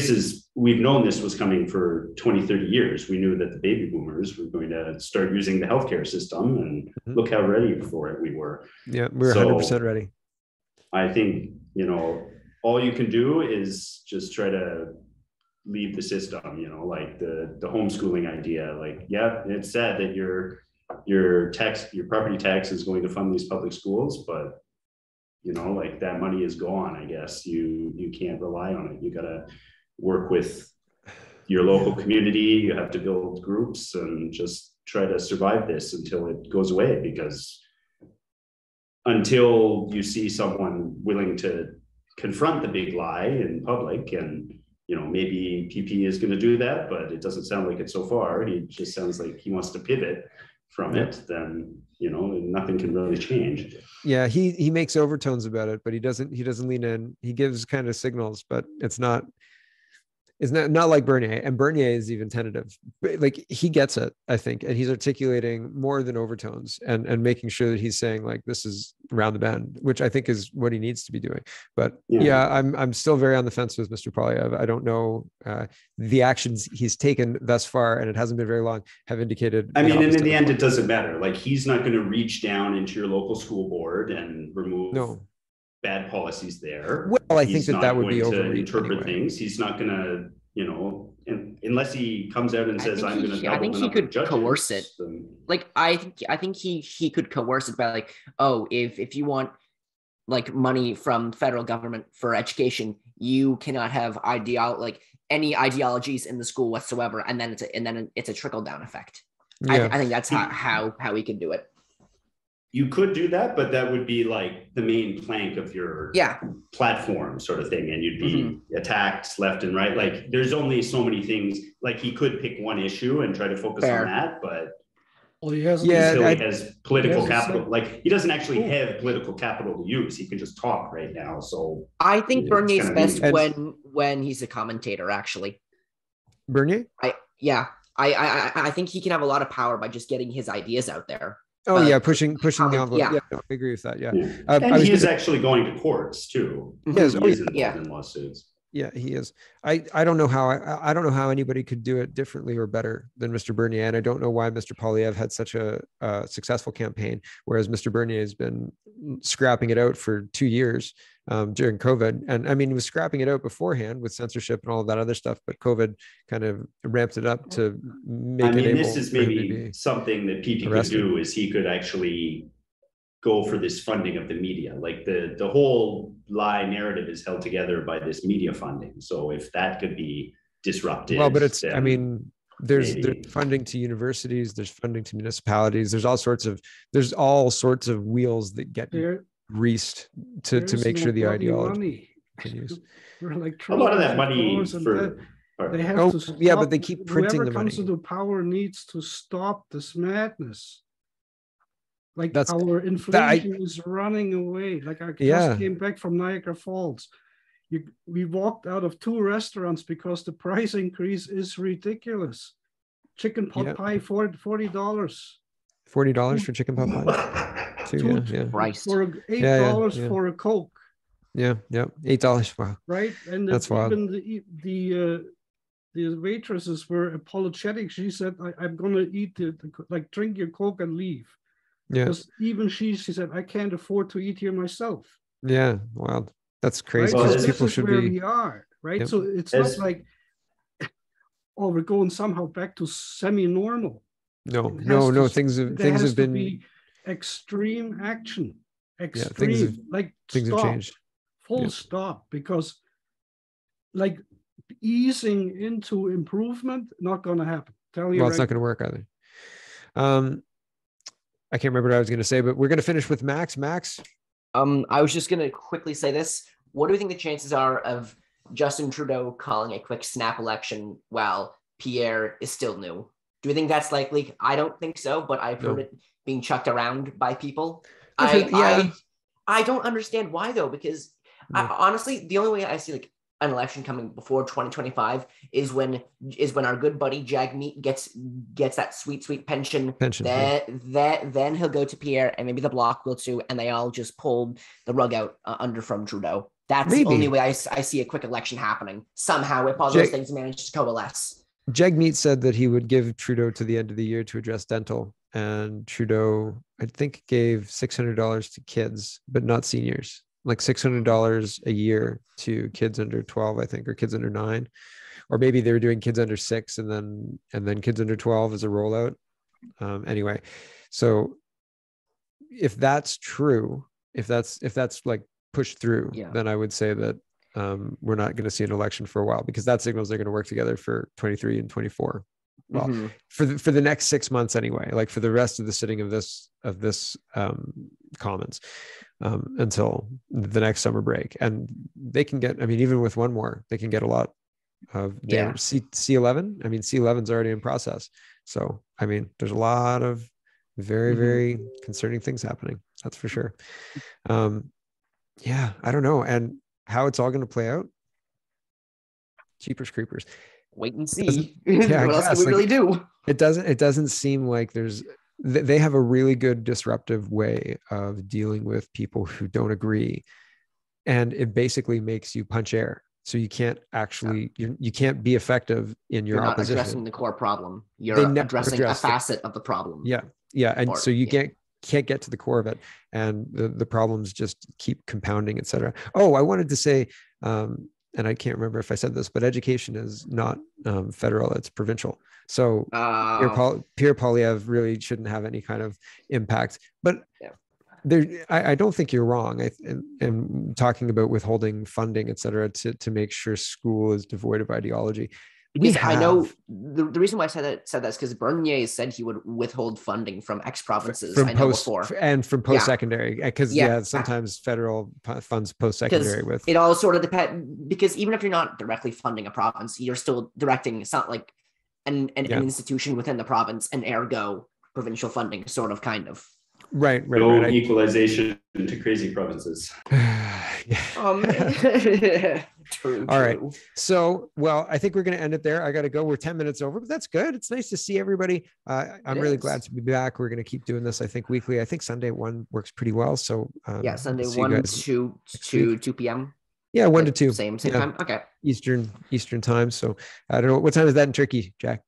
we've known this was coming for 20, 30 years. We knew that the baby boomers were going to start using the healthcare system, and look how ready for it we were. Yeah, we were 100% ready. I think, you know, all you can do is just try to leave the system, you know, like the homeschooling idea. Like, yeah, it's sad that your property tax is going to fund these public schools, but, you know, like that money is gone. I guess you can't rely on it. You got to work with your local community. You have to build groups and just try to survive this until it goes away, because until you see someone willing to confront the big lie in public, and, you know, maybe PP is going to do that, but it doesn't sound like it so far. He just sounds like he wants to pivot from it, then, you know, nothing can really change. Yeah, he makes overtones about it, but he doesn't lean in. He gives kind of signals, but it's not like Bernier, and Bernier is even tentative. But like, he gets it, I think, and he's articulating more than overtones and making sure that he's saying, like, this is around the bend, which I think is what he needs to be doing. But I'm still very on the fence with Mr. Poilievre. I don't know, the actions he's taken thus far, and it hasn't been very long, have indicated. I mean, and in the end, it doesn't matter. Like, he's not going to reach down into your local school board and remove bad policies there. Well, I think that would be overreach. Interpret things. He's not going to, you know, unless he comes out and says, "I'm going to." I think he could coerce it. Like, I think he could coerce it by, like, oh, if you want, like, money from federal government for education, you cannot have any ideologies in the school whatsoever, and then it's a trickle down effect. I think that's how we could do it. You could do that, but that would be like the main plank of your platform sort of thing. And you'd be attacked left and right. Like, there's only so many things. Like, he could pick one issue and try to focus on that, but Oh, he has. He still has political he has capital. Like, he doesn't actually have political capital to use. He can just talk right now. So I think Bernier's best meaningless. when he's a commentator, actually. Bernier? I think he can have a lot of power by just getting his ideas out there. Oh, yeah, pushing the envelope. Yeah. Yeah, no, I agree with that. Yeah. And he is actually going to courts too. Yes. He is involved in lawsuits. Yeah, he is. I don't know how I don't know how anybody could do it differently or better than Mr. Bernier, and I don't know why Mr. Poilievre had such a successful campaign, whereas Mr. Bernier has been scrapping it out for 2 years during COVID. And I mean, he was scrapping it out beforehand with censorship and all of that other stuff, but COVID kind of ramped it up to make it able. This is maybe something that PP could do, is he could actually go for this funding of the media. Like the whole lie narrative is held together by this media funding. So if that could be disrupted. Well, but it's, I mean, there's funding to universities, there's funding to municipalities, there's all sorts of wheels that get greased to make sure the ideology continues. Like a lot of that money for they have to stop. Yeah, but they keep printing the money. Whoever comes into power needs to stop this madness. Like our inflation is running away. Like I just came back from Niagara Falls. We walked out of 2 restaurants because the price increase is ridiculous. Chicken pot pie, $40. $40 for chicken pot pie. For $8 for a Coke. Yeah, $8. Wow. Right, and that's wild. Even the waitresses were apologetic. She said, "I'm going to eat drink your Coke and leave." Yeah. Because even she said, I can't afford to eat here myself. Yeah, wild. That's crazy. Right? So people should be. We are right. Yep. So it's not like, oh, we're going somehow back to semi-normal. No. Things have been extreme action. Things have changed. Full stop. Because like easing into improvement, not going to happen. It's not going to work either. I can't remember what I was going to say, but we're going to finish with Max. Max? I was just going to quickly say this. What do we think the chances are of Justin Trudeau calling a quick snap election while Pierre is still new? Do we think that's likely? I don't think so, but I've heard it being chucked around by people. I don't understand why, though, because honestly, the only way I see an election coming before 2025 is when our good buddy Jagmeet gets that sweet pension. Then he'll go to Pierre, and maybe the Bloc will too, and they all just pull the rug out under from Trudeau. That's the only way I see a quick election happening somehow, if all those things manage to coalesce. Jagmeet said that he would give Trudeau to the end of the year to address dental, and Trudeau, I think, gave $600 to kids, but not seniors. Like $600 a year to kids under 12, I think, or kids under 9, or maybe they were doing kids under 6 and then kids under 12 as a rollout. Anyway, so if that's true, if that's like pushed through, then I would say that we're not going to see an election for a while, because that signals they're going to work together for 23 and 24. Well, for the next 6 months anyway, like for the rest of the sitting of this Commons. Until the next summer break, and they can get, I mean, even with one more, they can get a lot of C11. I mean, C11's already in process. So, I mean, there's a lot of very, very concerning things happening. That's for sure. I don't know. And how it's all going to play out. Jeepers creepers. Wait and see. What else can we really do? It doesn't seem like they have a really good disruptive way of dealing with people who don't agree, and it basically makes you punch air. So you can't actually, you can't be effective in your opposition. You're not addressing the core problem. You're addressing a facet of the problem. And so you can't get to the core of it, and the problems just keep compounding, etc. Oh, I wanted to say, and I can't remember if I said this, but education is not federal; it's provincial. So Pierre Poilievre really shouldn't have any kind of impact. But I don't think you're wrong. I'm talking about withholding funding, et cetera, to make sure school is devoid of ideology. Because I know the reason why I said that is because Bernier said he would withhold funding from ex-provinces. From post-secondary, because sometimes federal funds post-secondary with. It all sort of depends, because even if you're not directly funding a province, you're still directing. It's not like an institution within the province, and ergo provincial funding, sort of, kind of. Right. No equalization to crazy provinces. True. All right. So, well, I think we're going to end it there. I got to go. We're 10 minutes over, but that's good. It's nice to see everybody. I'm really glad to be back. We're going to keep doing this, I think, weekly. I think Sunday 1 works pretty well. So yeah, Sunday 1 to 2 p.m. Yeah, 1 to 2. Same time. Okay. Eastern time. So I don't know. What time is that in Turkey, Jack?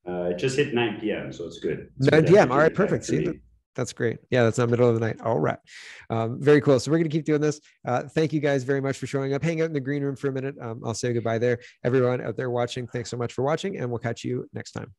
It just hit 9 p.m. So it's good. 9 p.m. All right, perfect. See, that's great. Yeah, that's not middle of the night. All right. Very cool. So we're going to keep doing this. Thank you guys very much for showing up. Hang out in the green room for a minute. I'll say goodbye there. Everyone out there watching, thanks so much for watching, and we'll catch you next time.